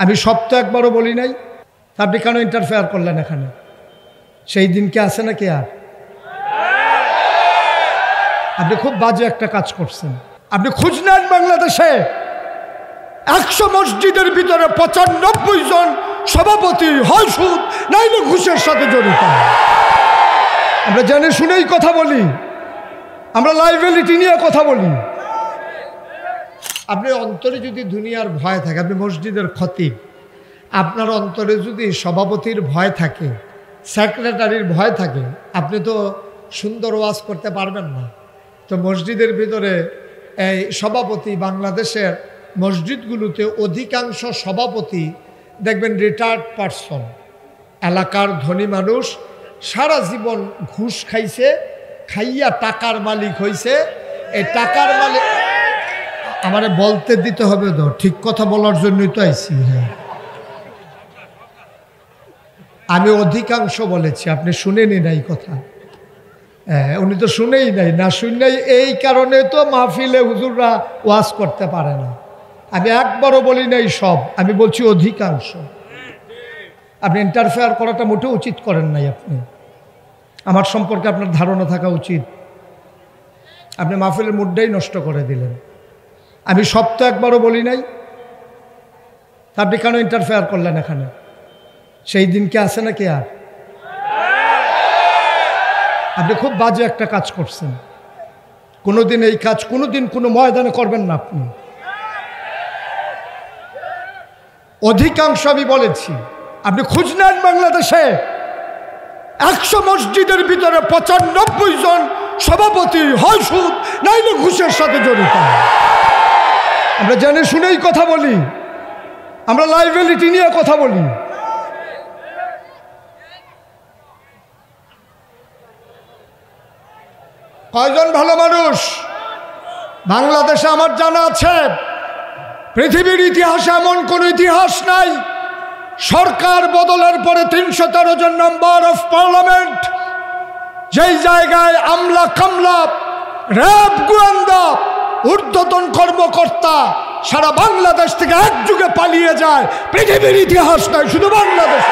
আমি সব তো একবারও বলি নাই, আপনি কেন ইন্টারফেয়ার করলেন এখানে? সেই দিন কি আছে নাকি? আর আপনি খুব বাজে একটা কাজ করছেন। আপনি খোঁজ নেন বাংলাদেশে 100 মসজিদের ভিতরে 95 জন সভাপতি হয় সুদ নাইলে ঘুষের সাথে জড়িত। আমরা জেনে শুনেই কথা বলি, আমরা লাইবিলিটি নিয়ে কথা বলি। আপনি অন্তরে যদি দুনিয়ার ভয় থাকে, আপনি মসজিদের খতিব, আপনার অন্তরে যদি সভাপতির ভয় থাকে, সেক্রেটারির ভয় থাকে, আপনি তো সুন্দর ওয়াজ করতে পারবেন না। তো মসজিদের ভিতরে এই সভাপতি, বাংলাদেশের মসজিদগুলোতে অধিকাংশ সভাপতি দেখবেন রিটায়ার্ড পারসন, এলাকার ধনী মানুষ, সারা জীবন ঘুষ খাইছে, খাইয়া টাকার মালিক হইছে। এই টাকার মালিক আমারে বলতে দিতে হবে তো, ঠিক কথা বলার জন্যই তো আইছি। হ্যাঁ, আমি অধিকাংশ বলেছি, আপনি শুনেনি নাই কথা। হ্যাঁ, উনি তো শুনেই নাই, না শুনেই এই কারণে তো মাহফিলে হুজুররা ওয়াজ করতে পারে না। আমি একবারও বলি নাই সব, আমি বলছি অধিকাংশ। আপনি ইন্টারফেয়ার করাটা মোটেও উচিত করেন নাই। আপনি আমার সম্পর্কে আপনার ধারণা থাকা উচিত। আপনি মাহফিলের মুডটাই নষ্ট করে দিলেন। আমি সব তো একবারও বলি নাই, আপনি কেন ইন্টারফেয়ার করলেন এখানে? সেই দিন কি আছে নাকি? আর আপনি খুব বাজে একটা কাজ করছেন। কোনোদিন এই কাজ কোনোদিন কোনো ময়দানে করবেন না আপনি। অধিকাংশ আমি বলেছি, আপনি খোঁজ নেন বাংলাদেশে 100 মসজিদের ভিতরে 95 জন সভাপতি হয় সুদ নাইলে ঘুষের সাথে জড়িত। আমরা জেনে শুনেই কথা বলি, আমরা লাইবিলিটি নিয়ে কথা বলি। কয়জন ভালো মানুষ বাংলাদেশে আমার জানা আছে? পৃথিবীর ইতিহাসে এমন কোন ইতিহাস নাই সরকার বদলের পরে 313 জন মেম্বার অফ পার্লামেন্ট, যেই জায়গায় আমলা কামলা, র্যাব, গোয়েন্দা, ঊর্ধ্বতন কর্মকর্তা সারা বাংলাদেশ থেকে একযুগে পালিয়ে যায়, পৃথিবীর ইতিহাস নাই, শুধু বাংলাদেশ।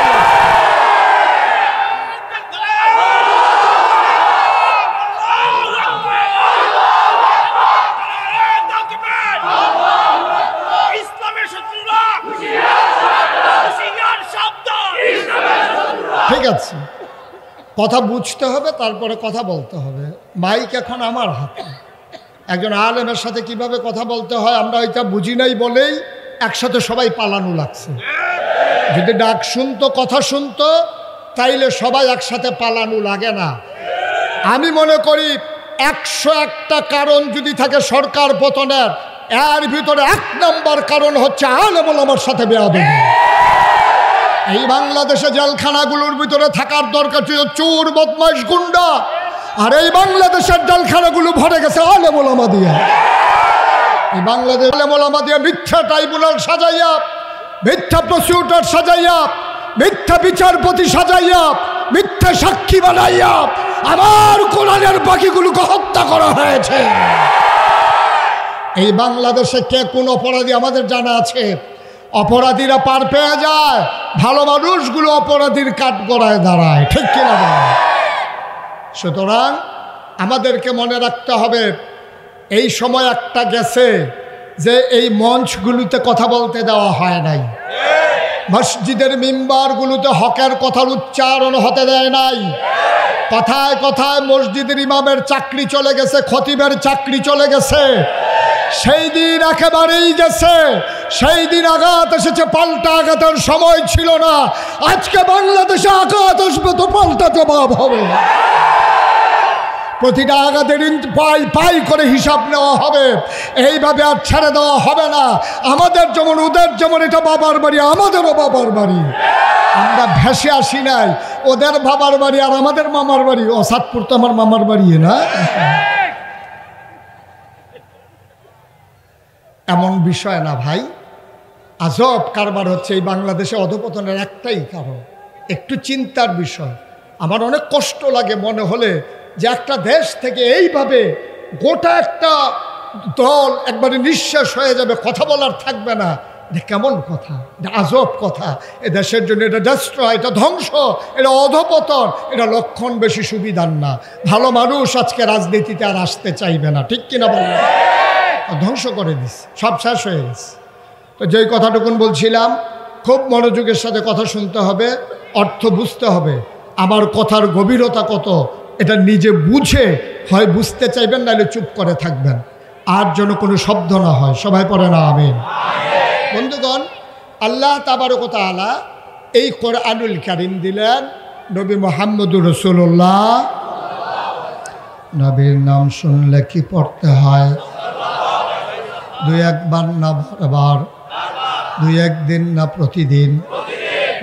ঠিক আছে, কথা বুঝতে হবে, তারপরে কথা বলতে হবে। মাইক এখন আমার হাতে। একজন আলেমের সাথে কিভাবে কথা বলতে হয় আমরা ওইটা বুঝি নাই বলেই একসাথে সবাই পালানো লাগছে। যদি ডাক শুনতো, কথা শুনতো, তাইলে সবাই একসাথে পালানো লাগে না। আমি মনে করি 101টা কারণ যদি থাকে সরকার পতনের, এর ভিতরে 1 নম্বর কারণ হচ্ছে আলেম ওলামার সাথে বেয়াদবি। এই বাংলাদেশে জেলখানাগুলোর ভিতরে থাকার দরকার ছিল চোর, বদমাইশ, গুন্ডা, আর এই বাংলাদেশের জেলখানাগুলো ভরে গেছে আলেম ওলামা দিয়ে। এই বাংলাদেশ আলেম ওলামা দিয়ে মিথ্যা ট্রাইব্যুনাল সাজাইয়া, মিথ্যা প্রসিকিউটর সাজাইয়া, মিথ্যা বিচারপতি সাজাইয়া, মিথ্যা সাক্ষী বানাইয়া আমার কোরআনের বাকিগুলোকে হত্যা করা হয়েছে। এই বাংলাদেশে কে কোন অপরাধী আমাদের জানা আছে? অপরাধীরা পার পেয়ে যায়, ভালো মানুষগুলো অপরাধীর কাঠগড়ায় দাঁড়ায়, ঠিক কিনা বলেন? সুতরাং আমাদেরকে মনে রাখতে হবে, এই সময় একটা গেছে যে এই মঞ্চগুলোতে কথা বলতে দেওয়া হয় নাই, মসজিদের মিম্বারগুলোতে হকের কথার উচ্চারণ হতে দেয় নাই। কথায় কথায় মসজিদের ইমামের চাকরি চলে গেছে, খতিবের চাকরি চলে গেছে। সেই দিন একেবারেই গেছে। সেই দিন আঘাত এসেছে, পাল্টা আঘাতের সময় ছিল না। আজকে বাংলাদেশে আঘাত আসবে তো পাল্টা জবাব হবে। প্রতিটা আঘাতের পাই পাই করে হিসাব নেওয়া হবে। এইভাবে আর ছেড়ে দেওয়া হবে না। আমাদের যেমন ওদের যেমন এটা বাবার বাড়ি, আমাদেরও বাবার বাড়ি। আমরা ভেসে আসি নাই, ওদের বাবার বাড়ি আর আমাদের মামার বাড়ি। সাতপুর তো আমার মামার বাড়ি না। এমন বিষয় না ভাই, আজব কারবার হচ্ছে এই বাংলাদেশে। অধপতনের একটাই কারণ, একটু চিন্তার বিষয়। আমার অনেক কষ্ট লাগে মনে হলে যে একটা দেশ থেকে এইভাবে গোটা একটা দল একবারে নিঃশেষ হয়ে যাবে, কথা বলার থাকবে না। এটা কেমন কথা, এটা আজব কথা। এ দেশের জন্য এটা ডেস্ট্রয়, এটা ধ্বংস, এটা অধপতন, এটা লক্ষণ বেশি সুবিধার না। ভালো মানুষ আজকে রাজনীতিতে আর আসতে চাইবে না, ঠিক কিনা বলবেন? ধ্বংস করে দিচ্ছে, সব শেষ হয়ে গেছে। তো যেই কথাটুকুন বলছিলাম, খুব মনোযোগের সাথে কথা শুনতে হবে, অর্থ বুঝতে হবে। আমার কথার গভীরতা কত এটা নিজে বুঝে হয় বুঝতে চাইবেন, নাহলে চুপ করে থাকবেন, আর যেন কোনো শব্দ না হয়। সবাই পড়ে না আমিন। বন্ধুগণ, আল্লাহ তাবারক ওয়া তাআলা এই কোরআনুল কারীম দিলেন নবী মুহাম্মদুর রাসূলুল্লাহ। নবীর নাম শুনলে কি পড়তে হয়? দুই একবার না বারবার, দুই একদিন না প্রতিদিন,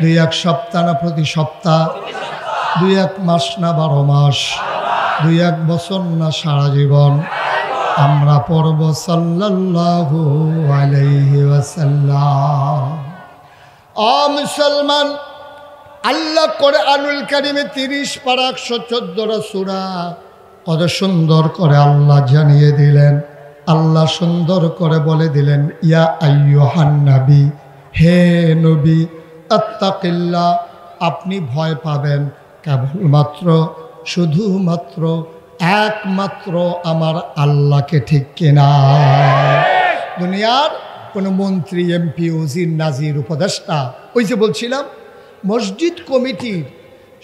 দুই এক সপ্তাহ না প্রতি সপ্তাহ, দুই এক মাস না 12 মাস, দুই এক বছর না সারা জীবন আমরা পড়ব সাল্লাল্লাহু আলাইহি ওয়াসাল্লাম। মুসলমান, আল্লাহ কোরআনুল কারীমে 30 পারা 114 সূরা কত সুন্দর করে আল্লাহ জানিয়ে দিলেন। আল্লাহ সুন্দর করে বলে দিলেন, ইয়া আইয়ুহান নবী, হে নবী, আত্তাকিল্লাহ, আপনি ভয় পাবেন কেবলমাত্র, শুধুমাত্র, একমাত্র আমার আল্লাহকে, ঠিক কিনা? দুনিয়ার কোনো মন্ত্রী, এমপি, ওজির, নাজির, উপদেষ্টা, ওই যে বলছিলাম মসজিদ কমিটির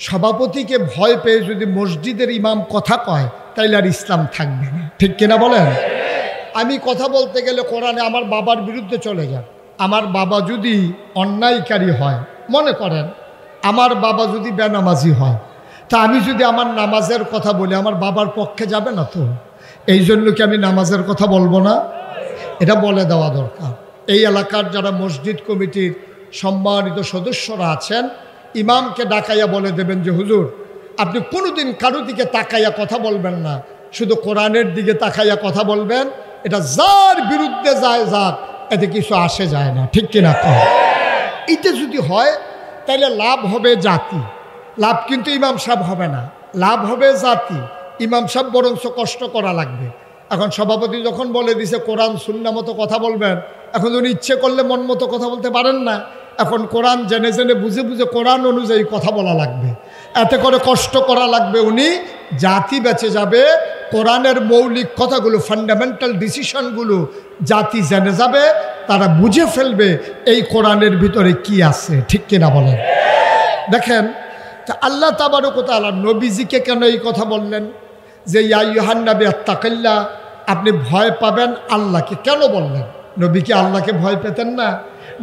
সভাপতিকে ভয় পেয়ে যদি মসজিদের ইমাম কথা কয়, তাইলে আর ইসলাম থাকবে না, ঠিক কিনা বলেন? আমি কথা বলতে গেলে কোরআনে আমার বাবার বিরুদ্ধে চলে যান। আমার বাবা যদি অন্যায়কারী হয়, মনে করেন আমার বাবা যদি বেনামাজি হয়, তা আমি যদি আমার নামাজের কথা বলি, আমার বাবার পক্ষে যাবে না তো? এই জন্য কি আমি নামাজের কথা বলবো না? এটা বলে দেওয়া দরকার। এই এলাকার যারা মসজিদ কমিটির সম্মানিত সদস্যরা আছেন, ইমামকে ডাকাইয়া বলে দেবেন যে হুজুর, আপনি কোনোদিন কারো দিকে তাকাইয়া কথা বলবেন না, শুধু কোরআনের দিকে তাকাইয়া কথা বলবেন। এটা যার বিরুদ্ধে যায় যাক, এতে কিছু আসে যায় না, ঠিক কিনা? এটা যদি হয় তাহলে লাভ হবে জাতি, লাভ কিন্তু ইমাম সাহেব হবে না, লাভ হবে জাতি। ইমাম সাহেব বরঞ্চ কষ্ট করা লাগবে। এখন সভাপতি যখন বলে দিছে কোরআন সুন্নাহ মতো কথা বলবেন, এখন উনি ইচ্ছে করলে মন মতো কথা বলতে পারেন না। এখন কোরআন জেনে জেনে বুঝে বুঝে কোরআন অনুযায়ী কথা বলা লাগবে, এতে করে কষ্ট করা লাগবে। উনি জাতি বেঁচে যাবে, কোরআনের মৌলিক কথাগুলো, ফান্ডামেন্টাল ডিসিশনগুলো জাতি জেনে যাবে, তারা বুঝে ফেলবে এই কোরআনের ভিতরে কি আছে, ঠিক কিনা বলেন? দেখেন, তা আল্লাহ তাবারক ওয়া তাআলা নবীজিকে কেন এই কথা বললেন যে ইয়া আইয়ুহান নবী আত্তাকিল্লাহ, আপনি ভয় পাবেন আল্লাহকে? কেন বললেন? নবী কি আল্লাহকে ভয় পেতেন না?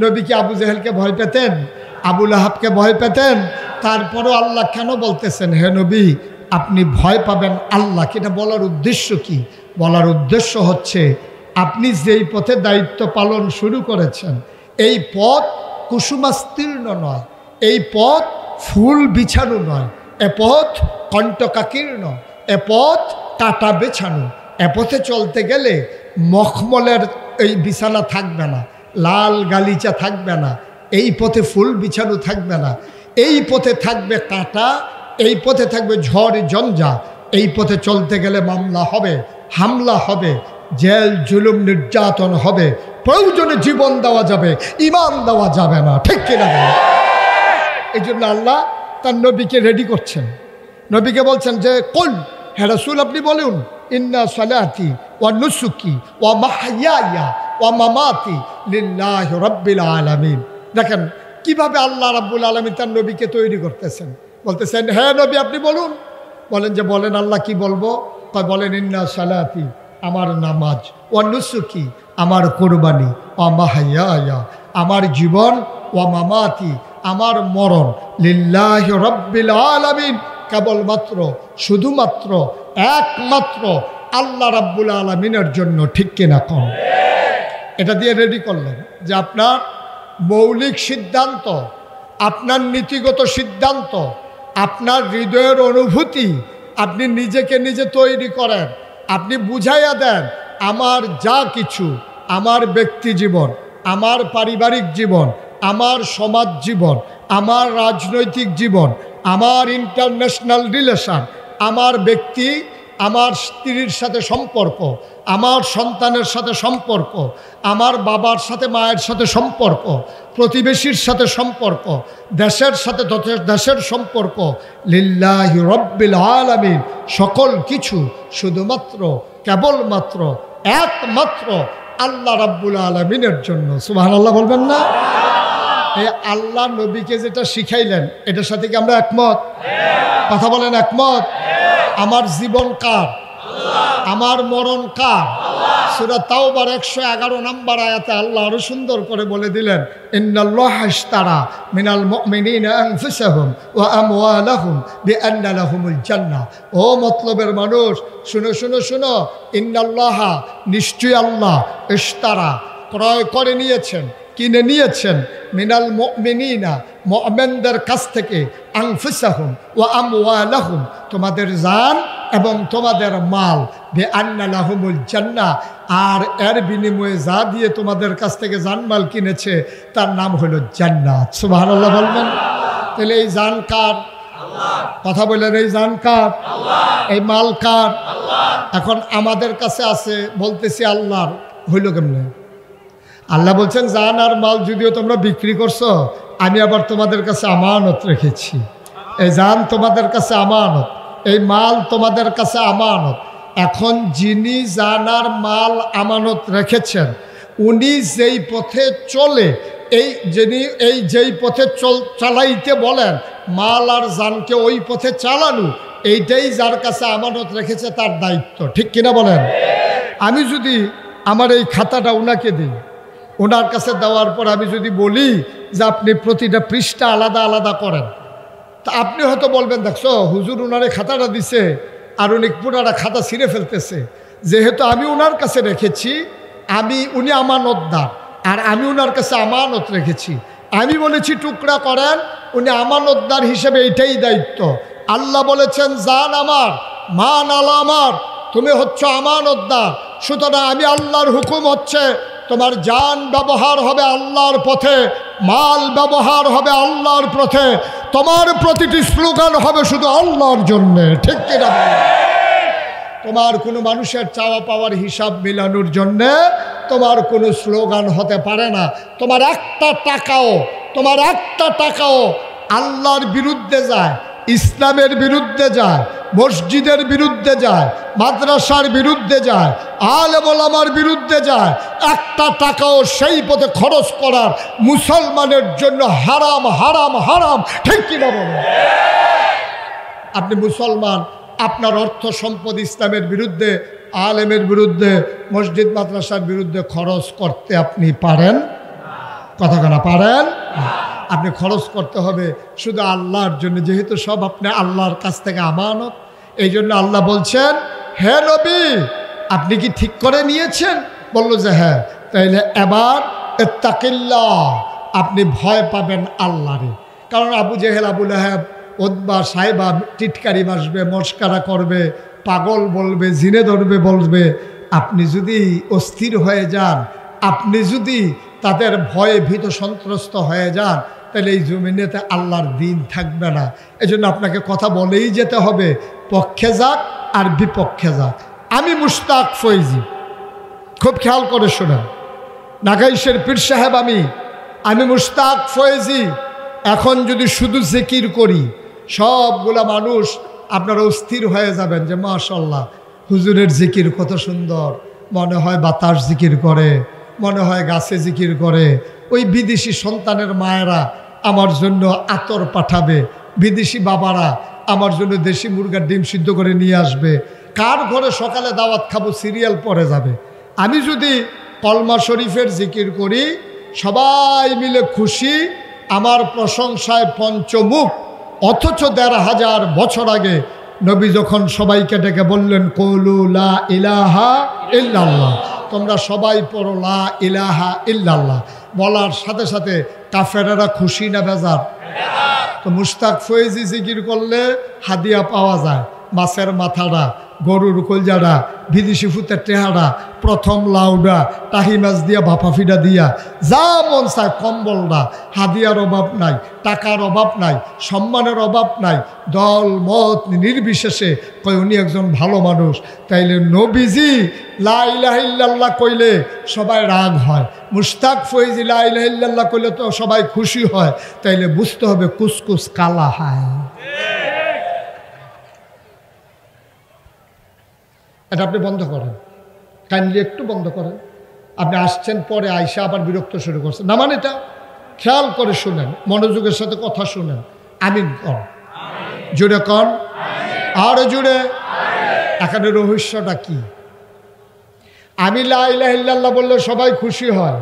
নবী কি আবু জেহেলকে ভয় পেতেন? আবু লাহাবকে ভয় পেতেন? তারপরও আল্লাহ কেন বলতেছেন হে নবী আপনি ভয় পাবেন আল্লাহকে? এটা বলার উদ্দেশ্য কি? বলার উদ্দেশ্য হচ্ছে, আপনি যেই পথে দায়িত্ব পালন শুরু করেছেন, এই পথ কুসুমাস্তীর্ণ নয়, এই পথ ফুল বিছানো নয়, এ পথ কণ্টকাকীর্ণ, এ পথ কাটা বেছানো। এ পথে চলতে গেলে মখমলের এই বিছানা থাকবে না, লাল গালিচা থাকবে না, এই পথে ফুল বিছানো থাকবে না, এই পথে থাকবে কাঁটা, এই পথে থাকবে ঝড় ঝঞ্ঝা। এই পথে চলতে গেলে মামলা হবে, হামলা হবে, জেল জুলুম নির্যাতন হবে, প্রয়োজনে জীবন দেওয়া যাবে, ঈমান দেওয়া যাবে না, ঠিক কিনা? এই জন্য আল্লাহ তার নবীকে রেডি করছেন। নবীকে বলছেন যে কুল, হে রাসূল আপনি বলুন, ইন্না সালাতি ওয়া নুসুকি ওয়া মাহইয়ায়া ওয়া মামাতি লিল্লাহি রাব্বিল আলামিন। দেখেন কিভাবে আল্লাহ রাব্বুল আলামিন তার নবীকে তৈরি করতেছেন। বলতেছেন হে নবী আপনি বলুন। বলেন যে বলেন আল্লাহ কি বলবো? বলেন ইন্না সালাতি, আমার নামাজ, ওয়া নুসুকি, আমার কোরবানি, ওয়া মাহইয়ায়া, আমার জীবন, ওয়া মামাতি, আমার মরণ, লিল্লাহি রাব্বিল আলামিন, কেবলমাত্র, শুধুমাত্র, একমাত্র আল্লাহ রাব্বুল আলামিনের জন্য, ঠিক কিনা কম? এটা দিয়ে রেডি করলেন যে আপনার মৌলিক সিদ্ধান্ত, আপনার নীতিগত সিদ্ধান্ত, আপনার হৃদয়ের অনুভূতি আপনি নিজেকে নিজে তৈরি করেন। আপনি বুঝাইয়া দেন আমার যা কিছু, আমার ব্যক্তি জীবন, আমার পারিবারিক জীবন, আমার সমাজ জীবন, আমার রাজনৈতিক জীবন, আমার ইন্টারন্যাশনাল রিলেশন, আমার ব্যক্তি আমার স্ত্রীর সাথে সম্পর্ক, আমার সন্তানের সাথে সম্পর্ক, আমার বাবার সাথে মায়ের সাথে সম্পর্ক, প্রতিবেশীর সাথে সম্পর্ক, দেশের সাথে দেশের সম্পর্ক, লিল্লাহি রব্বিল আলামিন, সকল কিছু শুধুমাত্র কেবলমাত্র একমাত্র আল্লাহ রাব্বুল আলামিনের জন্য। সুবহানাল্লাহ বলবেন না? এই আল্লাহ নবীকে যেটা শিখাইলেন এটার সাথে কি আমরা একমত? কথা বলেন একমত? আমার জীবন কার? আমার মরণ কার? সূরা তাওবার 111 নম্বর আয়াতে আল্লাহ আরো সুন্দর করে বলে দিলেন, ইন্নাল্লাহা ইশতারা মিনাল মুমিনিনা আনফুসাহুম ওয়া আমওয়ালাহুম বিআন্না লাহুমুল জান্নাহ। ও মতলবের মানুষ, শুনো শুনো শুনো, ইন্নাল্লাহা, নিশ্চয়ই আল্লাহ, ইশতারা, ক্রয় করে নিয়েছেন, কিনে নিয়েছেন, মিনাল মুমিনিনা, মুমিনদের কাছ থেকে, আনফুসাহুম ওয়া আমওয়ালাহুম, তোমাদের জান এবং তোমাদের মাল, বিআন্না লাহুমুল জান্নাহ, আর এর বিনিময়ে যা দিয়ে তোমাদের কাছ থেকে জানমাল কিনেছে তার নাম হলো জান্নাত। সুবহানাল্লাহ বলবেন? তাহলে এই জান কার? কথা বলেন, এই জান কার? এই মাল কার? এখন আমাদের কাছে আছে, বলতেছি আল্লাহর, হইল কেমনে? আল্লাহ বলছেন জান আর মাল যদিও তোমরা বিক্রি করছো, আমি আবার তোমাদের কাছে আমানত রেখেছি। এই জান তোমাদের কাছে আমানত, এই মাল তোমাদের কাছে আমানত। এখন যিনি জান আর মাল আমানত রেখেছেন, উনি যেই পথে চলে, যেই পথে চালাইতে বলেন, মাল আর জানকে ওই পথে চালানো, এইটাই যার কাছে আমানত রেখেছে তার দায়িত্ব। ঠিক কিনা বলেন? আমি যদি আমার এই খাতাটা ওনাকে দিই, ওনার কাছে দেওয়ার পর আমি যদি বলি যে আপনি প্রতিটা পৃষ্ঠা আলাদা আলাদা করেন, তা আপনি হয়তো বলবেন, দেখছো হুজুর ওনারে খাতাটা দিছে আর উনি পুরাটা খাতা ছিঁড়ে ফেলতেছে। যেহেতু আমি ওনার কাছে রেখেছি, উনি আমানতদার, আর আমি ওনার কাছে আমানত রেখেছি, আমি বলেছি টুকরা করেন, উনি আমানতদার হিসেবে এইটাই দায়িত্ব। আল্লাহ বলেছেন জান আমার, মান আলা আমার, তুমি হচ্ছে আমানতদার, সুতরাং আমি আল্লাহর হুকুম হচ্ছে তোমার জান ব্যবহার হবে আল্লাহর পথে, মাল ব্যবহার হবে আল্লাহর পথে, তোমার প্রতিটি স্লোগান হবে শুধু আল্লাহর জন্যে। ঠিক কিনা? তোমার কোনো মানুষের চাওয়া পাওয়ার হিসাব মিলানোর জন্যে তোমার কোনো স্লোগান হতে পারে না। তোমার একটা টাকাও আল্লাহর বিরুদ্ধে যায়, ইসলামের বিরুদ্ধে যায়, মসজিদের বিরুদ্ধে যায়, মাদ্রাসার বিরুদ্ধে যায়, আলেম ওলামার বিরুদ্ধে যায়, একটা টাকাও সেই পথে খরচ করার মুসলমানের জন্য হারাম, হারাম, হারাম। ঠিক কিনা বলেন? আপনি মুসলমান, আপনার অর্থ সম্পদ ইসলামের বিরুদ্ধে, আলেমের বিরুদ্ধে, মসজিদ মাদ্রাসার বিরুদ্ধে খরচ করতে আপনি পারেন? কথা কেনা পারেন? আপনি খরচ করতে হবে শুধু আল্লাহর জন্য, যেহেতু সব আপনি আল্লাহর কাছ থেকে আমানত। এই জন্য আল্লাহ বলছেন, হে নবী, আপনি কি ঠিক করে নিয়েছেন? বলল যে হ্যাঁ। তাইলে এবার ইত্তাকিল্লাহ, আপনি ভয় পাবেন আল্লাহরে। কারণ আবু জেহেল, আবু লাহাব, উতবা, সাইবা টিটকারি মাসবে, মস্কারা করবে, পাগল বলবে, জিনে ধরবে বলবে। আপনি যদি অস্থির হয়ে যান, আপনি যদি তাদের ভয়ে ভীত সন্ত্রস্ত হয়ে যান, তাহলে এই জমিনেতে আল্লাহর দিন থাকবে না। এজন্য আপনাকে কথা বলেই যেতে হবে, পক্ষে যাক আর বিপক্ষে যাক। আমি মুশতাক ফৈজি, খুব খেয়াল করে শোনেন, নাগাইশের পীর সাহেব, আমি মুশতাক ফৈজি। এখন যদি শুধু জিকির করি, সবগুলা মানুষ আপনারা অস্থির হয়ে যাবেন যে মাশাআল্লাহ হুজুরের জিকির কত সুন্দর, মনে হয় বাতাস জিকির করে, মনে হয় গাছে জিকির করে। ওই বিদেশি সন্তানের মায়েরা আমার জন্য আতর পাঠাবে, বিদেশি বাবারা আমার জন্য দেশি মুরগার ডিম সিদ্ধ করে নিয়ে আসবে, কার ঘরে সকালে দাওয়াত খাবো সিরিয়াল পরে যাবে। আমি যদি কলমা শরীফের জিকির করি, সবাই মিলে খুশি, আমার প্রশংসায় পঞ্চমুখ। অথচ ১৫০০ বছর আগে নবী যখন সবাইকে ডেকে বললেন, কৌলু লা ইলাহা ইল্লাল্লাহ, তোমরা সবাই পড়ো লা ইলাহা ইল্লাল্লাহ, বলার সাথে সাথে কাফেরেরা খুশি না বেজার? তো মুশতাক ফৈজি জিকির করলে হাদিয়া পাওয়া যায়, মাছের মাথাটা গরুর কলজাড়া, বিদেশি ফুতের টেহারা, প্রথম লাউডা, টাহি মাছ দিয়া, ভাপা ফিডা দিয়া, যা মন চায় কম্বলটা, হাদিয়ার অভাব নাই, টাকার অভাব নাই, সম্মানের অভাব নাই, দল মত নির্বিশেষে কয় উনি একজন ভালো মানুষ। তাইলে নবীজি লা ইলাহা ইল্লাল্লাহ কইলে সবাই রাগ হয়, মুশতাক ফৈজি লা ইলাহা ইল্লাল্লাহ কইলে তো সবাই খুশি হয়। তাইলে বুঝতে হবে কুসকুস কালা হয়। এটা আপনি বন্ধ করেন, কাইন্ডলি একটু বন্ধ করেন। আপনি আসছেন পরে আইসা আবার বিরক্ত শুরু করছেন না, মানে এটা খেয়াল করে শুনেন, মনোযোগের সাথে কথা শুনেন। আমিন কর, জুড়ে কর, আর জুড়ে। এখানে রহস্যটা কি? আমি লা ইলাহা ইল্লাল্লাহ বললে সবাই খুশি হয়।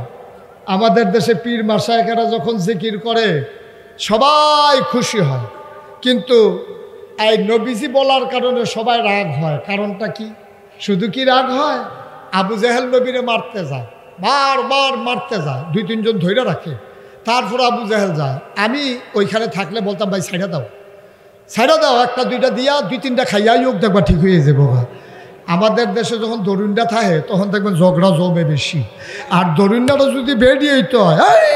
আমাদের দেশে পীর মাশায়েখরা যখন জিকির করে সবাই খুশি হয়, কিন্তু এই নবীজি বলার কারণে সবাই রাগ হয়। কারণটা কি? শুধু কি রাগ হয়? আবু জেহেল নবীরে মারতে যায়, বারবার মারতে যায়, 2-3 জন ধৈর্য রাখে, তারপর আবু জেহেল যায়। আমি ওইখানে থাকলে বলতাম ভাই ছাইড়া দাও, ছাইড়া দাও, 1-2টা দিয়া 2-3টা খাইয়াই হোক, দেখবা ঠিক হয়ে যাবো। আমাদের দেশে যখন দরুণটা থাকে তখন দেখবেন ঝগড়া জমে বেশি, আর দরুণটা যদি বেরিয়ে তো হয়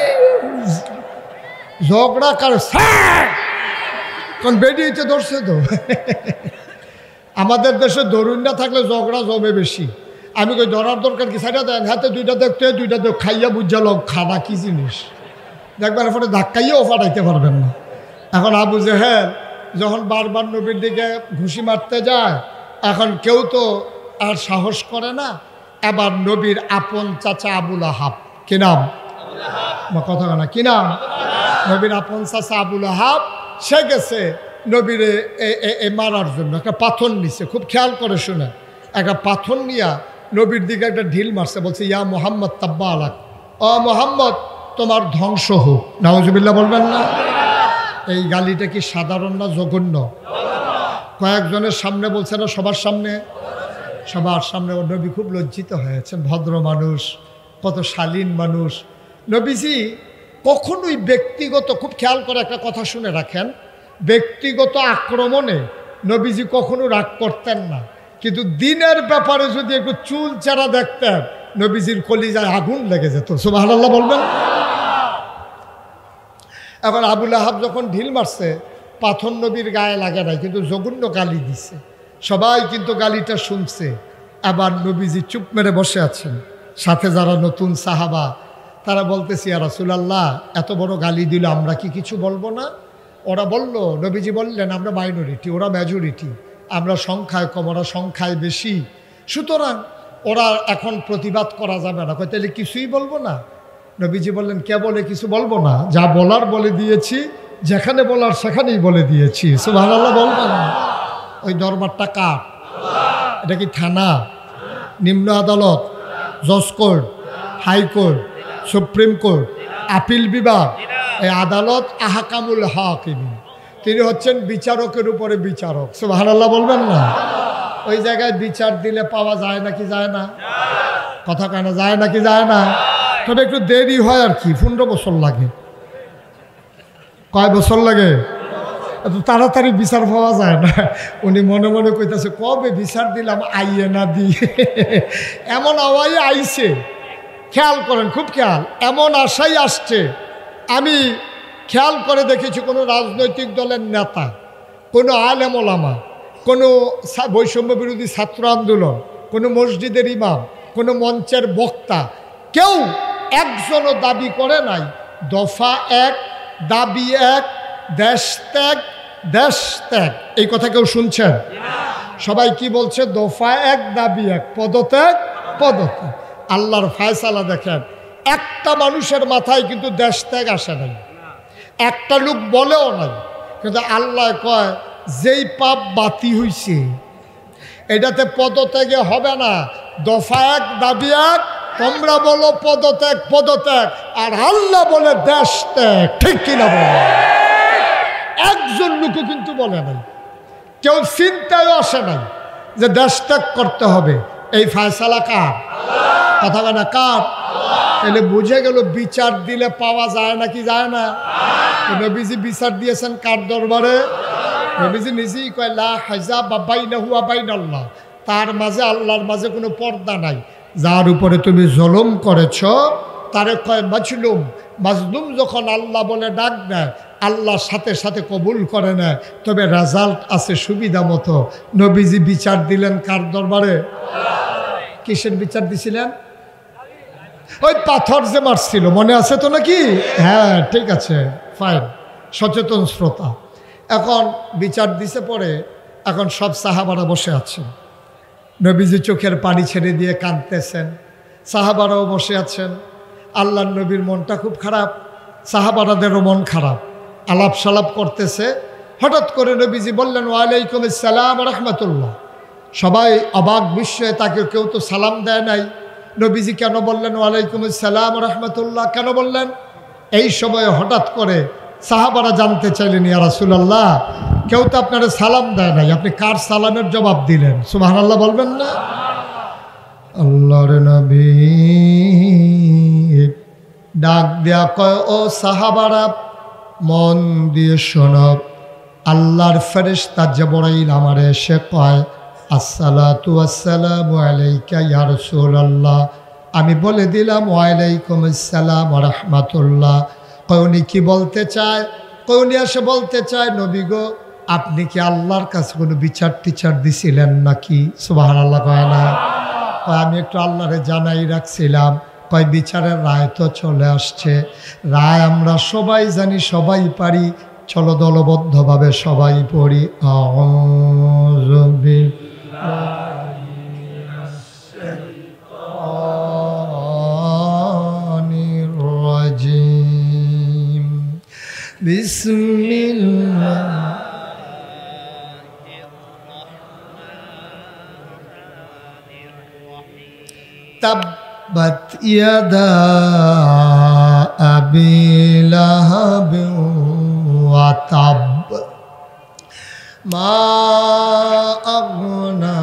ঝগড়া কার কারণ বেরিয়েছে ধরছে তো। আমাদের দেশে দরুণটা থাকলে ঝগড়া জমে বেশি। আমি কই ধরার দরকার কি, সাইডা দেন, হাতে 2টা দেখতে, 2টা দেখ, খাইয়া বুঝা লোক খানা কি জিনিস দেখবেন, এরপরে ধাক্কাইয়াও ফাটাইতে পারবেন না। এখন আবু জেহেল যখন বারবার নবীর দিকে ঘুষি মারতে যায়, এখন কেউ তো আর সাহস করে না। এবার নবীর আপন চাচা আবু লাহাব, কি নাম? কথা না, কি নাম? নবীর আপন চাচা আবু লাহাব, সে গেছে নবীরে মারার জন্য। একটা পাথর নিছে, খুব খেয়াল করে শুনে, একটা পাথর নিয়া নবীর দিকে একটা ঢিল মারছে, বলছে ইয়া মোহাম্মদ তাব্বা আলাক, অ মোহাম্মদ তোমার ধ্বংস হোক। নাউজুবিল্লাহ বলবেন না? এই গালিটা কি সাধারণ না জঘন্য? কয়েকজনের সামনে বলছে না, সবার সামনে, সবার সামনে। ওর নবী খুব লজ্জিত হয়েছেন, ভদ্র মানুষ, কত শালীন মানুষ। নবীজি কখনোই ব্যক্তিগত, খুব খেয়াল করে একটা কথা শুনে রাখেন, ব্যক্তিগত আক্রমণে নবীজি কখনো রাগ করতেন না, কিন্তু দিনের ব্যাপারে যদি একটু চুল চারা দেখতেন, নবীজির কলিজায় আগুন লেগে যেত। সুবহানাল্লাহ বলবেন। এখন আবু লাহাব যখন ঢিল মারছে, পাথর নবীর গায়ে লাগে নাই, কিন্তু জঘন্য গালি দিছে। সবাই কিন্তু গালিটা শুনছে। আবার নবীজি চুপ মেরে বসে আছেন, সাথে যারা নতুন সাহাবা তারা বলতেছি ইয়া রাসূলুল্লাহ, এত বড় গালি দিল, আমরা কি কিছু বলবো না? ওরা বলল, নবীজি বললেন আমরা মাইনরিটি, ওরা মেজরিটি, আমরা সংখ্যায় কম, ওরা সংখ্যায় বেশি, সুতরাং ওরা এখন প্রতিবাদ করা যাবে না। কই তাহলে কিছুই বলবো না? নবীজি বললেন কে বলে কিছু বলবো না? যা বলার বলে দিয়েছি, যেখানে বলার সেখানেই বলে দিয়েছি। সুবহানাল্লাহ বলবেন। ওই দরবারটা কার? এটা কি থানা, নিম্ন আদালত, জজ court, high court, supreme court, appeal বিভাগ? এই আদালত আহকামুল হাকিম, তিনি হচ্ছেন বিচারকের উপরে বিচারক। সুবহানাল্লাহ বলবেন না? ওই জায়গায় বিচার দিলে পাওয়া যায় নাকি যায় না? কথা কেন যায় নাকি যায় না? তবে একটু দেরি হয় আর কি, 15 বছর লাগে। কয় বছর লাগে? এত তাড়াতাড়ি বিচার পাওয়া যায় না। উনি মনে মনে কইতেছে কবে বিচার দিলাম, আইয়ে না দিয়ে এমন আওয়াজ আইছে। খেয়াল করেন, খুব খেয়াল, এমন আশাই আসছে। আমি খেয়াল করে দেখেছি কোনো রাজনৈতিক দলের নেতা, কোনো আলেম ওলামা, কোনো বৈষম্য বিরোধী ছাত্র আন্দোলন, কোনো মসজিদের ইমাম, কোনো মঞ্চের বক্তা, কেউ একজনও দাবি করে নাই দফা 1, দাবি 1, দেশ ত্যাগ, দেশ ত্যাগ। এই কথা কেউ শুনছেন? সবাই কি বলছে? দফা 1, দাবি 1, পদত্যাগ, পদত্যাগ। আল্লাহর ফায়সালা দেখেন, একটা মানুষের মাথায় কিন্তু দেশ ত্যাগ আসে নাই, একটা লোক বলেও নাই, কিন্তু আল্লাহ কয় যেই পাপ বাতি হইছে এটাতে পদত্যাগে হবে না। দফা 1, দাবি 1, তোমরা বলো পদত্যাগ, পদত্যাগ, আর আল্লাহ বলে দেশ ত্যাগ। ঠিক কিনা বলে? একজন লোকও কিন্তু বলে নাই, কেউ চিন্তায় আসে নাই যে দেশ ত্যাগ করতে হবে। এই ফায়সালা কার? কথা বলে কার? তাহলে বুঝে গেল বিচার দিলে পাওয়া যায় নাকি যায় না? নবীজি বিচার দিয়েছেন কার দরবারে? নবীজি নিজেই কয় লা হাজাব বাইনাহু ওয়া বাইনাল্লাহ, তার মাঝে আল্লাহর মাঝে কোনো পর্দা নাই। যার উপরে তুমি জুলুম করেছ তারে কয় মাজলুম। মাজলুম যখন আল্লাহ বলে ডাক দেয়, আল্লাহর সাথে সাথে কবুল করে নেয়। তবে রেজাল্ট আছে সুবিধা মতো। নবীজি বিচার দিলেন কার দরবারে? কিসের বিচার দিছিলেন? ওই পাথর যে মারছিল, মনে আছে তো নাকি? হ্যাঁ, ঠিক আছে, ফাইন, সচেতন শ্রোতা। এখন বিচার দিছে পরে, এখন সব সাহাবারা বসে আছেন। নবীজি চোখের পানি ছেড়ে দিয়ে কাঁদতেছেন, সাহাবারাও বসে আছেন। আল্লাহর নবীর মনটা খুব খারাপ, সাহাবারাদেরও মন খারাপ। আলাপ সালাপ করতেছে, হঠাৎ করে নবীজি বললেন ওয়ালাইকুম আসসালাম রাহমাতুল্লাহ। সবাই অবাক বিস্ময়ে, তাকে কেউ তো সালাম দেয় নাই। নবীজি কেন বললেন ওয়ালাইকুম আসসালাম রাহমাতুল্লাহ, কেন বললেন? এই সময়ে হঠাৎ করে সাহাবারা জানতে চাইলেন, ইয়া রাসূলুল্লাহ, কেউ তো আপনারা সালাম দেয় নাই, আপনি কার সালামের জবাব দিলেন? সুবহানাল্লাহ বলবেন না? আল্লাহর নবী ডাক দেয়া কয়, ও সাহাবারা মন দিয়ে শোনো। আল্লাহর ফেরেশতা জিবরাইল আমারে এসে কয়, আসসালাতু ওয়াসসালামু আলাইকা ইয়া রাসূলুল্লাহ। আমি বলে দিলাম ওয়ালাইকুম আসসালাম ওয়া রাহমাতুল্লাহ। কয় উনি কি বলতে চায়? কয় উনি এসে বলতে চায়, নবী গো, আপনি কি আল্লাহর কাছে কোনো বিচার টিচার দিছিলেন নাকি? সুবহানাল্লাহ কয় না? কয় আমি একটু আল্লাহরে জানাই রাখছিলাম। কয় বিচারের রায় তো চলে আসছে, রায় আমরা সবাই জানি, সবাই পারি, চলো দলবদ্ধভাবে সবাই পড়ি। আউযু বিল্লাহি মিনাশ শাইতানির রাজীম। বিসমিল্লাহ। তাব্বাত ইয়াদা আবি লাহাব ওয়া তাব মা আগনা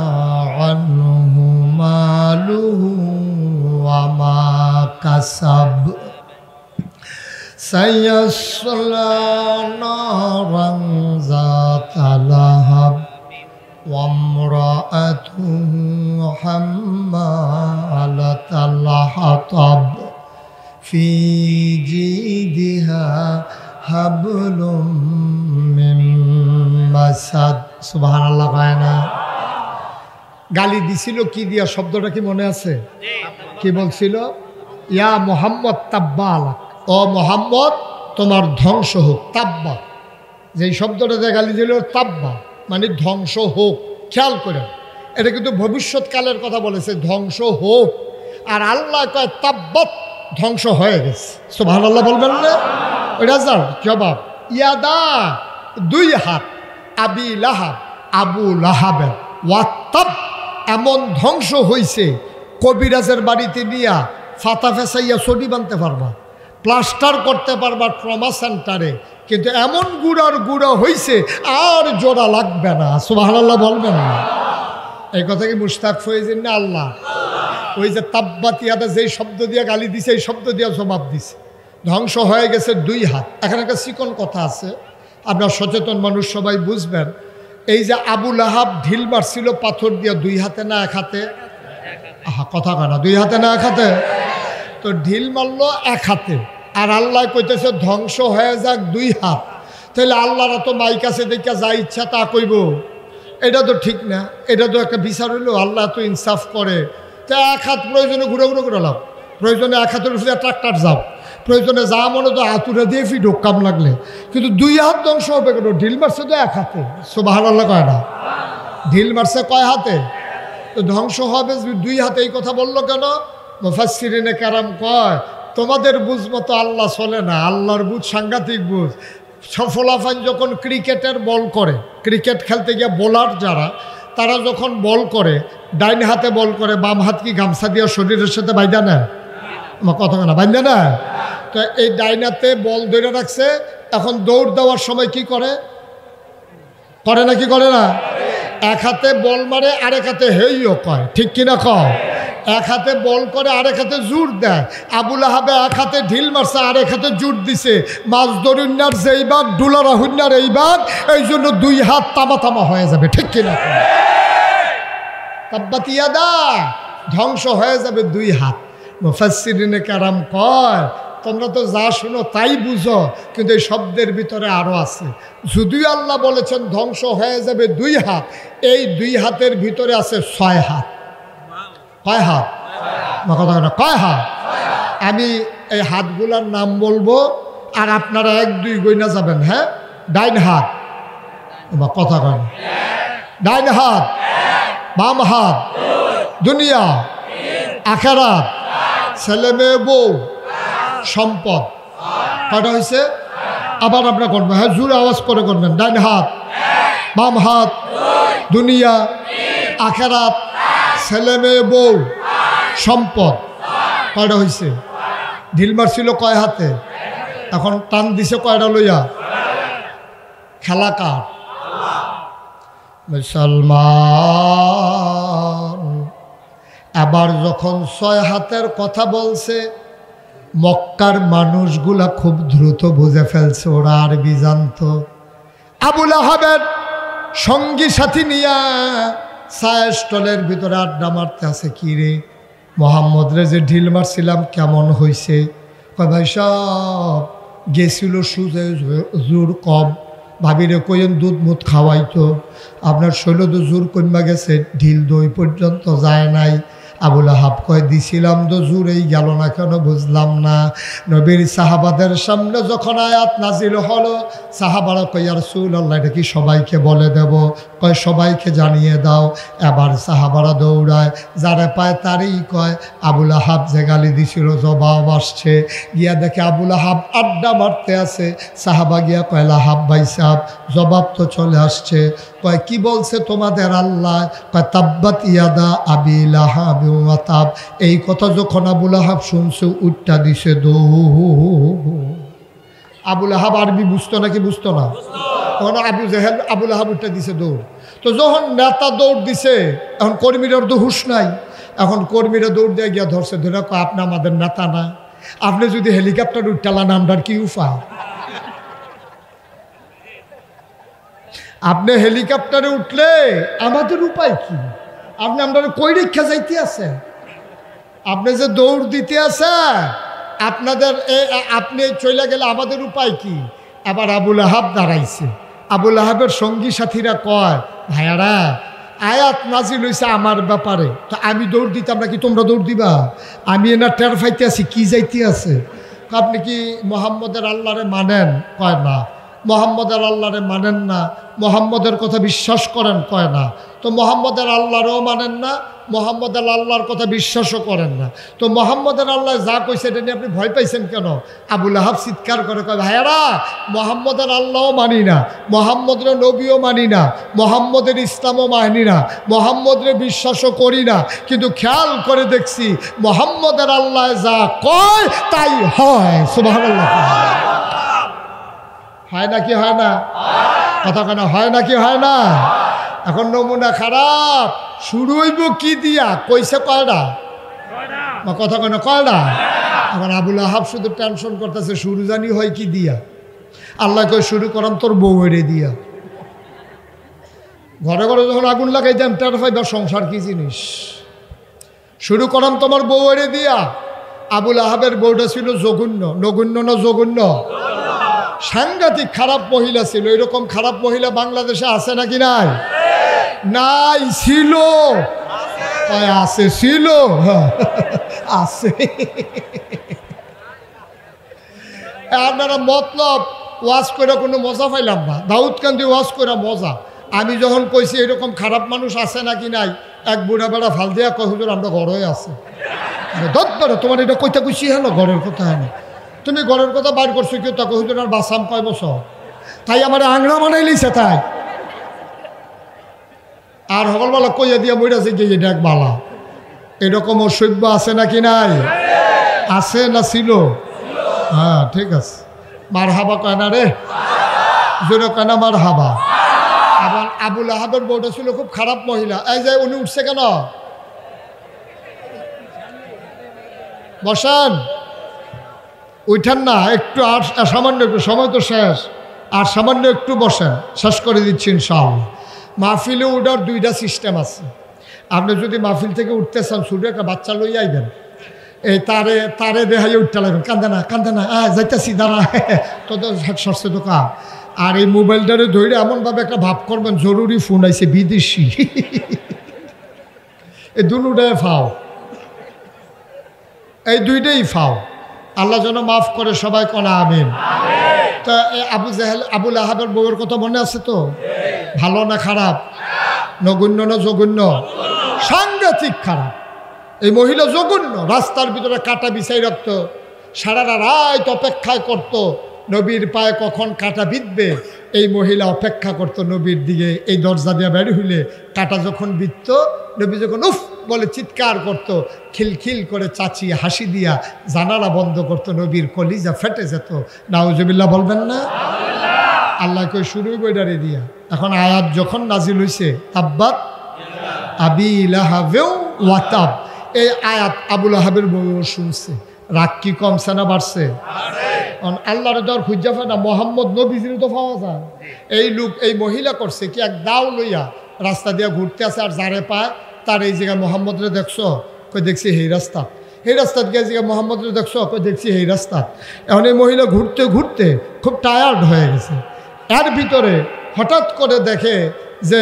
আনহু মালুহু ওয়া মা কাসাব সায়াসলা নারান যাতা লাহাব ওয়ামরাআতুহু হাম্মালাতাল হাতাব ফি জিদিহা হাবলুম মিন মাসাদ। সুবহানাল্লাহ কয় না? গালি দিছিল কি দিয়া? শব্দটা কি মনে আছে? কি বলছিল? ইয়া মুহাম্মদ তাব্বা আলাক, ও মুহাম্মদ তোমার ধ্বংস হোক। তাব্বা, যেই শব্দটা দিয়ে গালি দিল, তাব্বা মানে ধ্বংস হোক। খেয়াল করে, এটা কিন্তু ভবিষ্যৎকালের কথা বলেছে, ধ্বংস হোক। আর আল্লাহ কয় তাব্বাত, ধ্বংস হয়ে গেছে। সুবহানাল্লাহ বলবেন না? ওইটা যার জবাব। ইয়াদা, দুই হাত, আবি লাহাব, আবু লাহাবের, ওয়াত্তাব, এমন ধ্বংস হইছে, কবিরাজের বাড়িতে নিয়া ফাতা ফেসাইয়া ছবি বানতে পারবা, প্লাস্টার করতে পারবা ট্রমা সেন্টারে, কিন্তু এমন গুড়ার গুঁড়া হইছে আর জোড়া লাগবে না। সুবহানাল্লাহ বলবেন না? এই কথা কি মুশতাক ফয়েজের না? আল্লাহ ওই যে তাব্বাত ইয়াদা যেই শব্দ দিয়ে গালি দিছে, এই শব্দ দিয়ে জবাব দিছে। ধ্বংস হয়ে গেছে দুই হাত। এখানে একটা চিকন কথা আছে, আপনার সচেতন মানুষ সবাই বুঝবেন। এই যে আবু লাহাব ঢিল মারছিল পাথর দিয়ে, দুই হাতে না এক হাতে? আহা, কথা কানা, দুই হাতে না এক হাতে? তো ঢিল মারলো এক হাতে, আর আল্লাহ কইতেছে ধ্বংস হয়ে যাক দুই হাত। তাহলে আল্লাহরা তো মাইক আছে দেখা যা ইচ্ছা তা কইব, এটা তো ঠিক না। এটা তো একটা বিচার হইলো, আল্লাহ তো ইনসাফ করে। তা এক হাত প্রয়োজনে ঘুরে ঘুরে করে লাও, প্রয়োজনে এক হাতের উপরে ট্রাক্টার যাও, প্রয়োজনে যা মনে তো হাতুরে দিয়ে ফিট হোক কাম লাগলে, কিন্তু দুই হাত ধ্বংস হবে কেন? ঢিল মারছে তো এক হাতে। সুবহানাল্লাহ কয় না? ঢিল মারছে কয় হাতে? তো ধ্বংস হবে দুই হাতে। এই কথা বললো কেন? মুফাসসিরিনে কেরাম কয়, তোমাদের বুঝ মতো আল্লাহ চলে না, আল্লাহর বুঝ সাংঘাতিক বুঝ। সফলাফান যখন ক্রিকেটের বল করে, ক্রিকেট খেলতে গিয়ে বোলার যারা, তারা যখন বল করে, ডাইন হাতে বল করে, বাম হাত কি গামছা দিয়ে শরীরের সাথে বাইন্দা নেয়? আমার কথা না, বাইন্দা নেয়? তো এই ডাইন হাতে বল ধরে রাখছে, এখন দৌড় দেওয়ার সময় কি করে? করে না কি করে না? এক হাতে বল মারে, আরেক হাতে হেইও কয়, ঠিক কিনা কও? এক হাতে বল করে, আরেক হাতে জোর দেয়। আবু লাহাবে এক হাতে ঢিল মারছে, আরেক হাতে জোর দিছে। মাছ ধরুন্যার যেই বাঘ, ডুলারা হুন্যার এই বাঘ, এই জন্য দুই হাত তামা তামা হয়ে যাবে, ঠিক কিনা? তাব্বাত ইয়াদা, ধ্বংস হয়ে যাবে দুই হাত। মুফাসসিরিনে কেরাম কয় তোমরা তো যা শুনো তাই বুঝো, কিন্তু এই শব্দের ভিতরে আরও আছে। যদিও আল্লাহ বলেছেন ধ্বংস হয়ে যাবে দুই হাত, এই দুই হাতের ভিতরে আছে 6 হাত। কয় হাত? কথা না, কয় হাত? আমি এই হাতগুলার নাম বলবো আর আপনারা 1 2 গইনা যাবেন। হ্যাঁ, ডাইন হাত, কথা কয় না, ডাইন হাত, বাম হাত, দুনিয়া, আখিরাত, ছেলে মেয়ে বউ, সম্পদ। কয়টা হয়েছে? আবার আপনারা করবেন, হ্যাঁ জোরে আওয়াজ করে করবেন। ডাইন হাত, বাম হাত, দুনিয়া, আখিরাত, ছেলে মেয়ে বউ, সম্পদ। কয়টা হয়েছে? ঢিল মারছিল কয় হাতে? এখন টান দিছে কয়টা লইয়া? খেলা কার? মুসলমান। আবার যখন 6 হাতের কথা বলছে, মক্কার মানুষগুলা খুব দ্রুত বুঝে ফেলছে, ওরা আরবি জানতো। আবু লাহাবের সঙ্গী সাথী নিয়া চায়ের স্টলের ভিতরে আড্ডা মারতে আছে। কি রে মোহাম্মদ রে যে ঢিল মারছিলাম কেমন হয়েছে? কয় ভাই সব গেছিল সুজে জোর কম, ভাবিরে কইন দুধ মুধ খাওয়াইতো, আপনার শৈল তো জোর কমা গেছে, ঢিল দই পর্যন্ত যায় নাই। আবু লাহাব কয় দিছিলাম তো জোরেই গেল না কেন বুঝলাম না। নবীর সাহাবাদের সামনে যখন আয়াত নাজিল হলো, সাহাবারা কয় ইয়া রাসূলুল্লাহ এটা কি সবাইকে বলে দেব? কয় সবাইকে জানিয়ে দাও। এবার সাহাবারা দৌড়ায়, যারা পায় তারই কয়। আবু লাহাব যে গালি দিছিল জবাব আসছে, গিয়া দেখে আবু লাহাব আড্ডা মারতে আছে। সাহাবা গিয়া কয় লাহাব ভাই সাহেব জবাব তো চলে আসছে। কয় কি বলছে তোমাদের আল্লাহ? কয় তাব্বাত ইয়াদা আবি লাহাব ওয়া তাব। এই কথা যখন আবু লাহাব শুনছে উঠটা দিছে দৌড়। আবু লাহাব আরবি বুঝতো নাকি বুঝতো না? তখন আবু জেহেল আবু লাহাব উঠটা দিছে দৌড়। তো যখন নেতা দৌড় দিছে, এখন কর্মীরা তো হুঁশ নাই। এখন কর্মীরা দৌড় দিয়ে গিয়া ধরছে, ধরে কয় আপনি আমাদের নেতা না, আপনি যদি হেলিকপ্টার উঠটালান আমরার কি উপায়? আপনি হেলিকপ্টারে উঠলে আমাদের উপায় কি? আপনি আমরা কই রেখা যাইতে আছে? আপনি যে দৌড় দিতে আছে আপনাদের, আপনি চলে গেলে আমাদের উপায় কি? আবার আবু লাহাব দাঁড়াইছে। আবু লাহাবের সঙ্গী সাথীরা কয় ভাইয়ারা আয়াত নাজিল হইছে আমার ব্যাপারে, তো আমি দৌড় দিতাম নাকি তোমরা দৌড় দিবা? আমি এনা টের ফাইতে আছি কি যাইতে আছে। আপনি কি মোহাম্মদের আল্লাহরে মানেন? কয় না। মোহাম্মদের আল্লাহরে মানেন না, মোহাম্মদের কথা বিশ্বাস করেন? কয় না। তো মোহাম্মদের আল্লাহরেও মানেন না, মোহাম্মদের আল্লাহর কথা বিশ্বাসও করেন না, তো মোহাম্মদের আল্লাহ যা কইছে এটা নিয়ে আপনি ভয় পাইছেন কেন? আবু লাহাব চিৎকার করে কয় ভাইয়ারা মোহাম্মদের আল্লাহও মানি না, মোহাম্মদের নবীও মানি না, মোহাম্মদের ইসলামও মানি না, মোহাম্মদের বিশ্বাসও করি না, কিন্তু খেয়াল করে দেখছি মোহাম্মদের আল্লাহ যা কয় তাই হয়। সুবহানাল্লাহ। হয় নাকি হয় না? কথা কেন হয় নাকি হয় না? এখন নমুনা খারাপ। শুরু হইব কি দিয়া? কইছে কয়টা? কথা কেন কয়টা? এখন আবু লাহাব শুধু টেনশন করতেছে শুরু জানি হয় কি দিয়া। আল্লাহ কই শুরু করাম তোর বউয়েরে দিয়া। ঘরে ঘরে যখন আগুন লাগাই দেন টের পাইবা সংসার কি জিনিস। শুরু করাম তোমার বউয়েরে দিয়া। আবু লাহাবের বউটা ছিল জঘন্য, নগণ্য না জঘন্য? সাংঘাতিক খারাপ মহিলা ছিল। এরকম খারাপ মহিলা বাংলাদেশে আছে নাকি নাই? নাই, ছিল। আছে, ছিল, আছে। আপনারা মতলব ওয়াজ করে কোনো মজা পাইলাম না। দাউদ কান্দি ওয়াজ করে মজা। আমি যখন কইছি এরকম খারাপ মানুষ আছে নাকি নাই, এক বুড়া বেড়া ফাল দিয়া কয় হুজুর আমরা ঘরে আছে। দত্তরে তোমার এটা কইতে কইছি হলো ঘরের কথা হয়নি, তুমি ঘরের কথা বাইর করছো কেউ তাকে হুজুর আর বাসাম কয় বছর, তাই আমার আংরা বানাই লইছে তাই। আর সকালবেলা কইয়া দিয়া বইরাছে গিয়ে এটা এক বালা। এরকম অসভ্য আছে নাকি নাই? আছে না ছিল? হ্যাঁ ঠিক আছে। মার হাবা কয় না রে, জোরে কয় না মার হাবা। আবার আবু লাহাবের বউটা ছিল খুব খারাপ মহিলা। এই যে উনি উঠছে কেন? বসান, উঠান না একটু। আর সামান্য একটু, সময় তো শেষ। আর সামান্য একটু বসেন, শেষ করে দিচ্ছি ইনশাআল্লাহ। মাহফিলে উঠার দুইটা সিস্টেম আছে। আপনি যদি মাহফিল থেকে উঠতে চান ছোট একটা বাচ্চা লইয়া আইবেন, এই তারে দেখাইয়ে উঠতে লাগবেন, কান্দে না যাইতেছি দাঁড়া তোদের সরষে দোকান। আর এই মোবাইলটারে ধরে এমনভাবে একটা ভাব করবেন জরুরি ফোন আইছে বিদেশি। এই দুটাই ফাও, এই দুইটাই ফাও। আল্লাহ যেন মাফ করে, সবাই কনা আমিন। তা আবুল আহাবের বউয়ের কথা মনে আছে তো? ভালো না খারাপ? নগণ্য না জঘন্য? সাংঘাতিক খারাপ। এই মহিলা জঘন্য। রাস্তার ভিতরে কাটা বিছাই রাখত, সারা রাত অপেক্ষায় করত নবীর পায়ে কখন কাটা বিঁধবে। এই মহিলা অপেক্ষা করত নবীর দিকে, এই দরজা দিয়ে বের হইলে কাটা যখন বিঁধত, নবী যখন উফ বলে চিৎকার করত, খিলখিল করে চাচি হাসি দিয়া জানালা বন্ধ করত, নবীর কলিজা ফেটে যেত। নাউজুবিল্লাহ বলবেন না? আল্লাহ কই শুরুই বইডারে দিয়া। এখন আয়াত যখন নাজিল হইছে তাব্বাত আবি লাহাবেও ওয়াতাব, এই আয়াত আবুল আহাবের বউ শুনছে। রাগ কি কমছে না বাড়ছে? আল্লাহর দর খুঁজা পায় না, মোহাম্মদ নবীজির তো পাওয়া যায়। এই লোক, এই মহিলা করছে কি, এক দাও লইয়া রাস্তা দিয়ে ঘুরতে আসে, আর যারে পায় তার এই জায়গায় মোহাম্মদরে দেখছো, কই দেখছি এই রাস্তা, এই রাস্তাত গিয়ে জায়গায় মোহাম্মদরে দেখছো, কই দেখছি এই রাস্তা। এখন এই মহিলা ঘুরতে ঘুরতে খুব টায়ার্ড হয়ে গেছে। এর ভিতরে হঠাৎ করে দেখে যে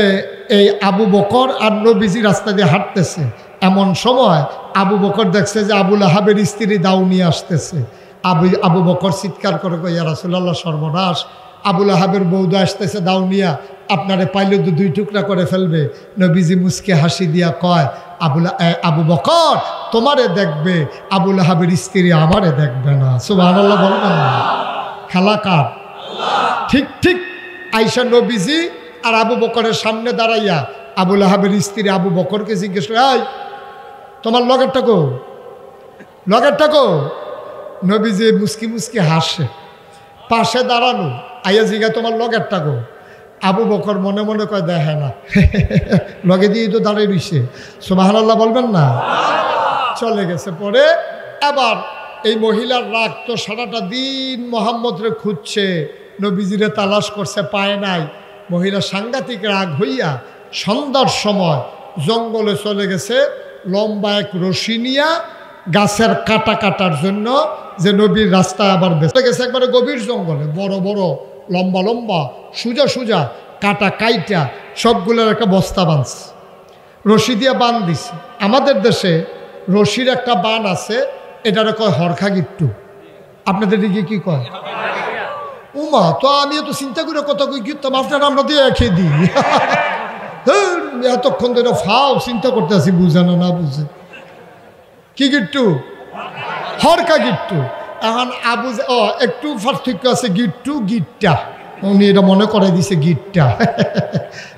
এই আবু বকর আর নবীজি রাস্তা দিয়ে হাঁটতেছে। এমন সময় আবু বকর দেখছে যে আবুল আহাবের স্ত্রী দাও নিয়ে আসতেছে। আবু বকর চিৎকার করে কই, ইয়া রাসূলুল্লাহ সর্বনাশ, আবুল আহাবের বৌদা আসতেছে দাও নিয়া, আপনারে পাইলে তো দুই টুকরা করে ফেলবে। নবীজি মুসকে হাসি দিয়া কয়, আবু বকর তোমারে দেখবে, আবুল আহাবের স্ত্রী আমারে দেখবে না। সুবহানাল্লাহ বলবেন না? খেলা কার? ঠিক ঠিক। আয়েশা নবীজি আর আবু বকরের সামনে দাঁড়াইয়া আবুল আহাবের স্ত্রী আবু বকরকে জিজ্ঞেস করে, এই তোমার লগেরটা কো, লগেরটা কো? নবীজি মুসকি মুসকি হাসে। পাশে দাঁড়ানো আইয়া জিগা তোমার লগেরটা কো? আবু বকর মনে মনে কয় দেখে না, লগে দিয়ে তো দাঁড়িয়ে রইছে। সুবহানাল্লাহ বলবেন না? চলে গেছে। পরে আবার এই মহিলার রাগ তো সারাটা দিন মোহাম্মদরে খুঁজছে, নবীজিরে তালাশ করছে, পায় নাই। মহিলা সাংঘাতিক রাগ হইয়া সন্ধ্যার সময় জঙ্গলে চলে গেছে, লম্বা এক রশি নিয়া গাছের কাটা কাটার জন্য, যে নবীর রাস্তা আবার বেঁচে গেছে। একবারে গভীর জঙ্গলে বড় বড় লম্বা লম্বা সোজা সোজা কাটা কাইটা সবগুলোর একটা বস্তা বাঁধছে, রশি দিয়ে বান দিছে। আমাদের দেশে রশির একটা বান আছে, এটারে কয় হরখা গিট্টু। আপনাদের দিকে কি কয়? উমা তো আমি তো চিন্তা করে কথা কই গিরতাম, আপনারা আমরা দিয়ে খেয়ে দিই। এতক্ষণ ধরে ফাও চিন্তা করতে আছি, বুঝে না না বুঝে। কি গিট্টু? হরকা গিট্টু। এখন একটু পার্থক্য আছে, গিট্টু গিট্টা, উনি এটা মনে করে দিছে গিট্টা।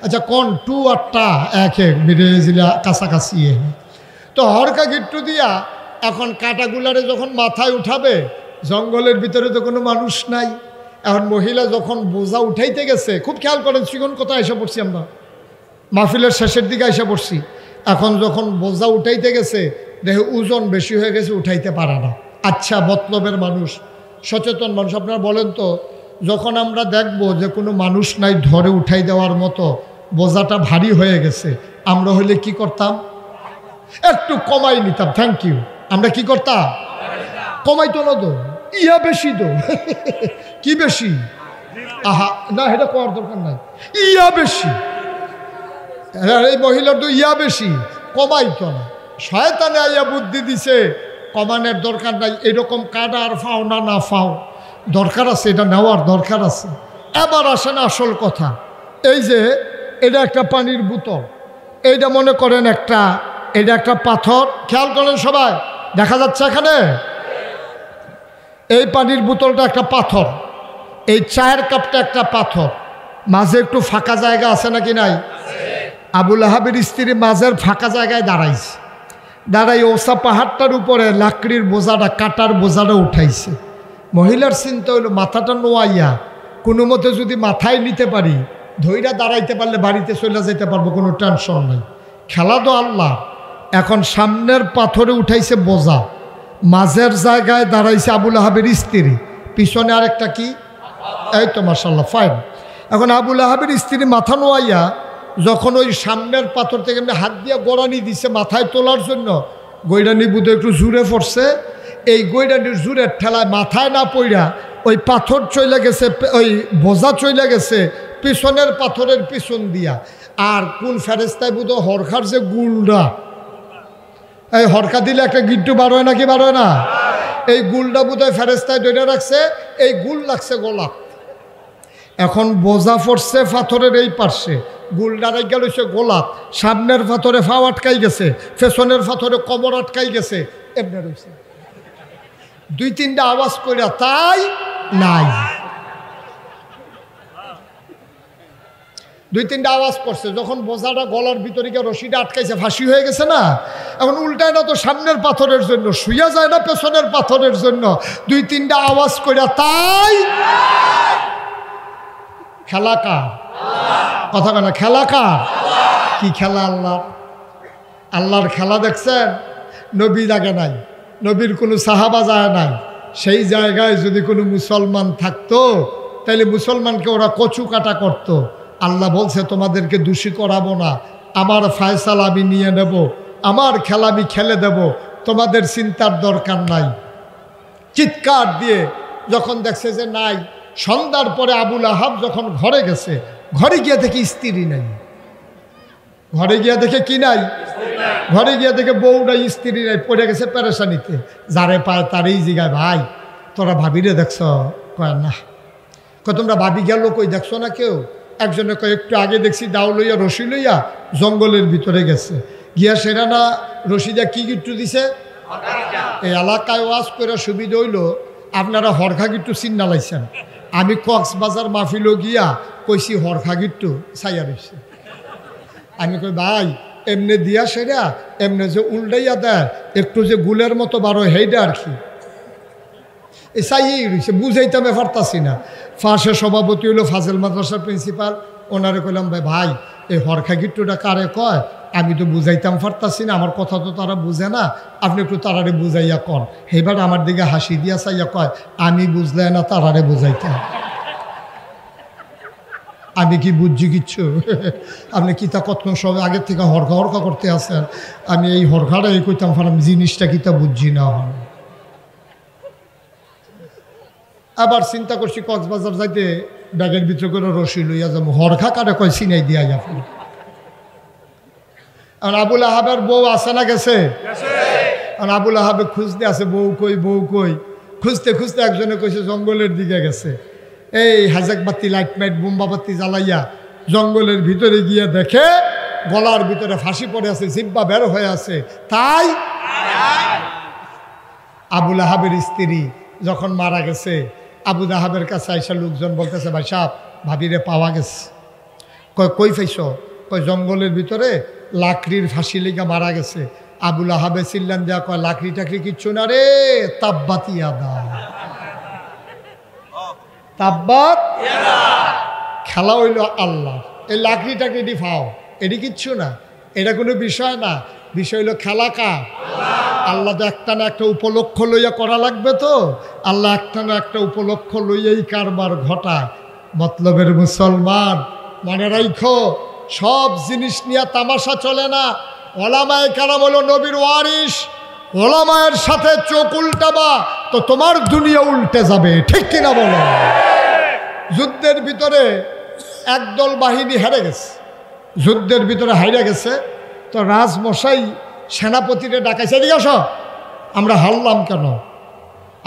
আচ্ছা কোন টু আর টা এক মিলে কাছাকাছি। তো হরকা গিট্টু দিয়া এখন কাটাগুলারে যখন মাথায় উঠাবে, জঙ্গলের ভিতরে তো কোনো মানুষ নাই। এখন মহিলা যখন বোঝা উঠাইতে গেছে, খুব খেয়াল করেন চিকন কোথায় এসে পড়ছি আমরা, মাহফিলের শেষের দিকে এসে পড়ছি। এখন যখন বোঝা উঠাইতে গেছে, দেখে ওজন বেশি হয়ে গেছে, উঠাইতে পারে না। আচ্ছা মতলবের মানুষ, সচেতন মানুষ, আপনারা বলেন তো, যখন আমরা দেখব যে কোনো মানুষ নাই ধরে উঠাই দেওয়ার মতো, বোঝাটা ভারী হয়ে গেছে, আমরা হইলে কি করতাম? একটু কমাই নিতাম। Thank you. আমরা কি করতাম? কমাইতো না তো, ইয়া বেশি তো। কি বেশি? আহা না, এটা করার দরকার নাই, ইয়া বেশি। এই মহিলার তো ইয়া বেশি, কমাইতো না। শয়তানে আইয়া বুদ্ধি দিছে কমানোর দরকার নাই। এরকম কাটা আর ফাও না, না ফাও দরকার আছে, এটা নেওয়ার দরকার আছে। এবার আসেন আসল কথা। এই যে এটা একটা পানির বোতল, এইটা মনে করেন এটা একটা পাথর। খেয়াল করেন সবাই, দেখা যাচ্ছে এখানে এই পানির বোতলটা একটা পাথর, এই চায়ের কাপটা একটা পাথর, মাঝে একটু ফাঁকা জায়গা আছে নাকি নাই? আবুল আহাবের স্ত্রী মাঝের ফাঁকা জায়গায় দাঁড়াইছে, দাঁড়াই ওসা পাহাড়টার উপরে লাকড়ির বোঝাটা, কাটার বোঝাটা উঠাইছে। মহিলার চিন্তা হইল মাথাটা নোয়াইয়া কোনো মতে যদি মাথায় নিতে পারি, ধৈরা দাঁড়াইতে পারলে বাড়িতে চলে যেতে পারবো, কোনো টেনশন নাই। খেলা তো আল্লাহ। এখন সামনের পাথরে উঠাইছে বোঝা, মাঝের জায়গায় দাঁড়াইছে আবুল আহাবের স্ত্রী, পিছনে আরেকটা কি, এই তো মাশাআল্লাহ ফাইন। এখন আবুল আহাবের স্ত্রী মাথা নোয়াইয়া যখন ওই সামনের পাথর থেকে এমনি হাত দিয়ে গোড়ানি দিছে মাথায় তোলার জন্য, গৈরানি বুধ একটু জুড়ে পড়ছে। এই গৈরানির জুড়ের ঠেলায় মাথায় না পড়া ওই পাথর চলে গেছে, ওই বোঝা চলে গেছে পিছনের পাথরের পিছন দিয়া। আর কোন ফেরেস্তায় বুধ হরখার যে গুলটা, এই হরকা দিলে একটা গিট্টু বার হয় নাকি বার হয় না, এই গুলটা বোধহয় ফেরেস্তায় ধরে রাখছে, এই গুল লাগছে গোলাপ। এখন বোঝা পড়ছে পাথরের এই পার্শ্বে, গুলডা রেখে রয়েছে গোলাপ, সামনের পাথরে ফাও আটকাই গেছে, পেছনের পাথরে কবর আটকাই গেছে, এমনি রয়েছে। দুই তিনটা আওয়াজ করিয়া তাই নাই, দুই তিনটা আওয়াজ করছে। যখন বোঝাটা গলার ভিতরে গিয়ে রশিটা আটকাইছে, ফাঁসি হয়ে গেছে না, এখন উল্টায় না তো সামনের পাথরের জন্য, শুয়ে যায় না পেছনের পাথরের জন্য, দুই তিনটা আওয়াজ করিয়া তাই। খেলা কার? কথা বলে খেলা কার? কি খেলা? আল্লাহ। আল্লাহর খেলা দেখছেন? নবী লাগে নাই, নবীর কোনো সাহাবা যায় নাই। সেই জায়গায় যদি কোনো মুসলমান থাকতো তাহলে মুসলমানকে ওরা কচু কাটা করত। আল্লাহ বলছে তোমাদেরকে দোষী করাবো না, আমার ফায়সালা আমি নিয়ে নেব, আমার খেলা আমি খেলে দেব, তোমাদের চিন্তার দরকার নাই। চিৎকার দিয়ে যখন দেখছে যে নাই, সন্ধ্যার পরে আবুল আহাব যখন ঘরে গেছে, ঘরে গিয়ে দেখে স্ত্রী নাই, ঘরে গিয়া দেখে কি নাই, ঘরে গিয়া দেখে বউ নাই, স্ত্রী নাই, পড়ে গেছে পেরেশানিতে। যারে পায় তারই জিগায়, ভাই তোরা ভাবিরে দেখছ? কয় না। কয় তোমরা ভাবি গেল কই, দেখছো না কেউ? একজনে কয় একটু আগে দেখছি দাও লইয়া রশি লইয়া জঙ্গলের ভিতরে গেছে, গিয়া সেরা না রশি দিয়া কি গিট্টু দিছে। এই এলাকায় ওয়াজ করে সুবিধা হইল আপনারা হরখা গিট্টু চিন্না লাইছেন, আমি কক্সবাজার মাহফিলও গিয়া কইছি হরখা গিট্টু ছাইয়া রয়েছে। আমি কই ভাই এমনি দিয়া সেরা, এমনি যে উল্টাইয়া দেয় একটু যে গুলের মতো বারো হেইডা আর কি, এ চাইয়েই রয়েছে, বুঝাইতে আমি পারতাছি না। ফাঁসে সভাপতি হইল ফাজেল মাদ্রাসার প্রিন্সিপাল, ওনারে কইলাম ভাই ভাই এই হরখা গিট্টুটা কারে কয়, আমি তো বুঝাইতাম পারতাছি না, আমার কথা তো তারা বুঝে না, আপনি একটু তারারে বুঝাইয়া কন। এবার আমার দিকে হাসি দিয়া চাইয়া কয় আমি বুঝলে না, তারারে বুঝাইতাম। আমি কি বুঝছি কিচ্ছু? আপনি কিতা কতক্ষণ সবাই আগের থেকে হরখা হরখা করতে আসেন, আমি এই হরখাটাই কইতাম পারলাম জিনিসটা কিতা বুঝছি না। আবার চিন্তা করছি কক্সবাজার যাইতে ব্যাগের ভিতরে করে রশি লইয়া যাবো, হরখা কারে কয় চিনাই দিয়া যাবো। আর আবুল আহাবের বউ আছে না গেছে? আর আবুল আহাবে খুঁজতে আছে, বউ কই বউ কই, খুঁজতে খুঁজতে একজনে কইছে জঙ্গলের দিকে গেছে। এই হাজাক বাতি লাইট মাইট বোম্বা বাতি জ্বালাইয়া জঙ্গলের ভিতরে গিয়ে দেখে গলার ভিতরে ফাঁসি পড়ে আছে, জিব্বা বের হয়ে আছে। তাই আবুল আহাবের স্ত্রী যখন মারা গেছে, আবুল আহাবের কাছে আইসা লোকজন বলতেছে ভাই সাহেব ভাবিরে পাওয়া গেছে। কয় কই পাইছ? কয় জঙ্গলের ভিতরে লাকড়ির ফাঁসি লেগে মারা গেছে। আবুল আহাবে চিল্লান দেওয়া, কয় লাকড়ি টাকড়ি কিচ্ছু না রে, তাব্বাত ইয়াদা, তাব্বাত খেলা হইল আল্লাহ। এই লাকড়ি টাকড়ি ফাও এটি কিচ্ছু না, এটা কোনো বিষয় না, বিষয় হইল খেলা কার? আল্লাহ তো একটা না একটা উপলক্ষ লইয়া করা লাগবে, তো আল্লাহ একটা না একটা উপলক্ষ লইয়াই কারবার ঘটায়। মতলবের মুসলমান মনে রাখো, সব জিনিস নিয়ে তামাশা চলে না। ওলামায়ে কেরাম হলো নবীর ওয়ারিস, ওলামায়ের সাথে চোখ উল্টাবা তো তোমার দুনিয়া উল্টে যাবে, ঠিক কিনা বলো? যুদ্ধের ভিতরে একদল বাহিনী হেরে গেছে, যুদ্ধের ভিতরে হাইরে গেছে, তো রাজমশাই সেনাপতিরে ডাকাইছে, এদিকে আসো, আমরা হারলাম কেন?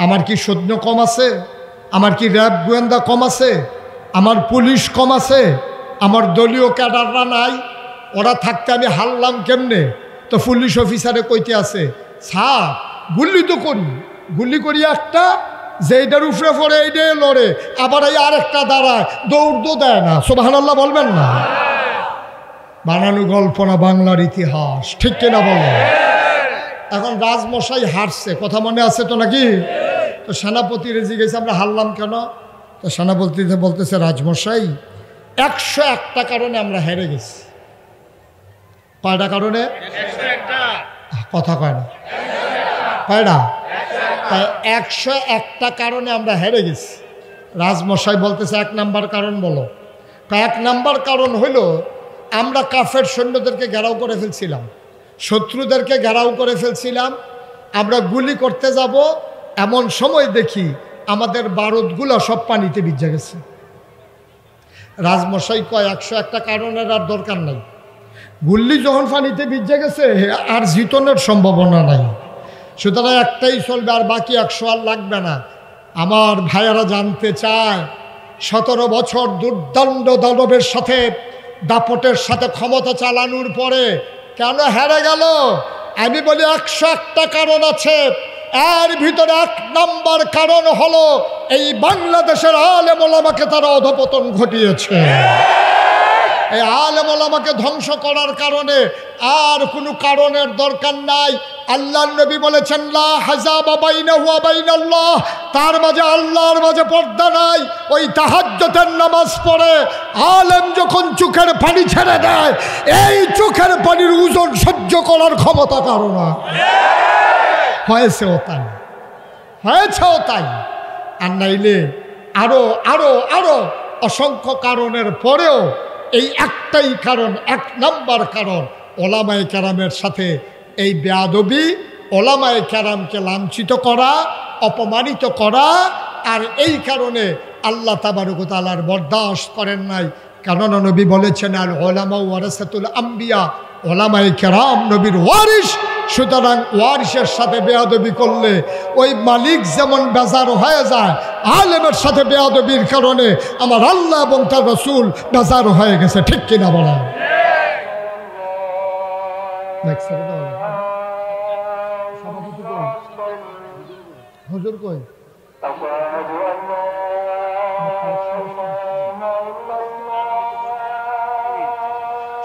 আমার কি সৈন্য কম আছে? আমার কি র্যাব গোয়েন্দা কম আছে? আমার পুলিশ কম আছে? আমার দলীয় ক্যাডাররা নাই? ওরা থাকতে আমি হারলাম কেমনে? তো পুলিশ অফিসারে কইতে আছে, স্যার গুলি তো করি, গুলি করি একটা, যেইটার উপরে পড়ে এইটাই লড়ে, আবার এই আরেকটা দাঁড়ায়, দৌড় তো দেয় না। সুবহানাল্লাহ বলবেন না? বানানো গল্প না, বাংলার ইতিহাস, ঠিক কিনা বলো? এখন রাজমশাই হারছে, কথা মনে আছে তো নাকি? তো সেনাপতি রেজি গেছে আমরা হারলাম কেন? তো সেনাপতি বলতেছে, রাজমশাই 101টা কারণে আমরা হেরে গেছি। কয়টা কারণে? কথা কয় না, কয়টা? 101টা কারণে আমরা হেরে গেছি। রাজমশাই বলতেছে 1 নাম্বার কারণ বলো। 1 নাম্বার কারণ হইল আমরা কাফের সৈন্যদেরকে ঘেরাও করে ফেলছিলাম, শত্রুদেরকে ঘেরাও করে ফেলছিলাম। আমরা গুলি করতে যাব, এমন সময় দেখি আমাদের বারুদগুলো সব পানিতে ভিজে গেছে। রাজমশাই কয় 101টা কারণের আর দরকার নাই, গুল্লি যখন পানিতে ভিজে গেছে আর জিতনের সম্ভাবনা নাই, সুতরাং একটাই চলবে, আর বাকি 100 আর লাগবে না। আমার ভাইয়ারা জানতে চায় 17 বছর দুর্দণ্ড দানবের সাথে দাপটের সাথে ক্ষমতা চালানোর পরে কেন হেরে গেল? আমি বলি 101টা কারণ আছে। এর ভিতরে 1 নম্বর কারণ হলো এই বাংলাদেশের আলেম ওলামাকে তারা অধপতন ঘটিয়েছে। এই আলেম ওলামাকে ধ্বংস করার কারণে আর কোনো কারণের দরকার নাই। আল্লাহর নবী বলেছেন লা হাজাবা বাইনাহু ওয়া বাইনাল্লাহ, তার মাঝে আল্লাহর মাঝে পর্দা নাই। ওই তাহাজ্জুদের নামাজ পড়ে আলেম যখন চোখের পানি ছেড়ে দেয়, এই চোখের পানির ওজন সহ্য করার ক্ষমতা কারো না। হয়েছেও তাই, হয়েছেও তাই। আর নাইলে আরো আরো আরো অসংখ্য কারণের পরেও এই একটাই কারণ, 1 নম্বর কারণ ওলামায়ে কেরামের সাথে এই বেয়াদবি, ওলামায়ে কেরামকে লাঞ্ছিত করা, অপমানিত করা। আর এই কারণে আল্লাহ তাবারক ওয়া তাআলার বরদাশত করেন নাই। কেননা নবী বলেছেন আল উলামা ওয়ারাসাতুল আম্বিয়া, ওলামায়ে কেরাম নবীর ওয়ারিস। সুতরাং ওয়ারিসের সাথে বেয়াদবি করলে ওই মালিক যেমন বেজার হয়ে যায়, আলেমের সাথে বেয়াদবির কারণে আমার আল্লাহ এবং তার রাসূল বেজার হয়ে গেছে। ঠিক কিনা বলেন? হুজুর কই?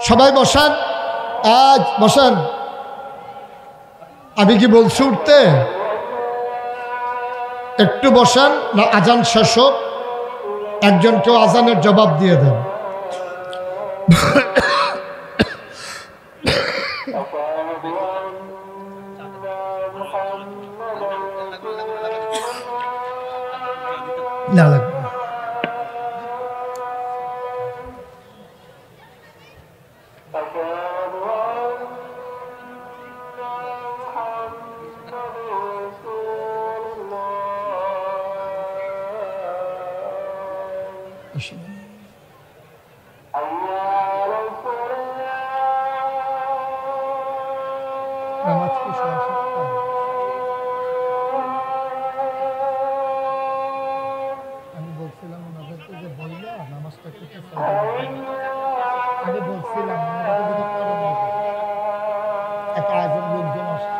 সবাই বসেন, আজ বসেন। আমি কি বলছি উঠতে? একটু বসেন না, আজান শেষ হোক, একজন কেউ আজানের জবাব দিয়ে দেন। না লাগবে। আমি বলছিলাম ওনাদেরকে যে বললো নামাজটা করতে, আমি বলছিলাম একটা আয়োজন লোকজন আসছে,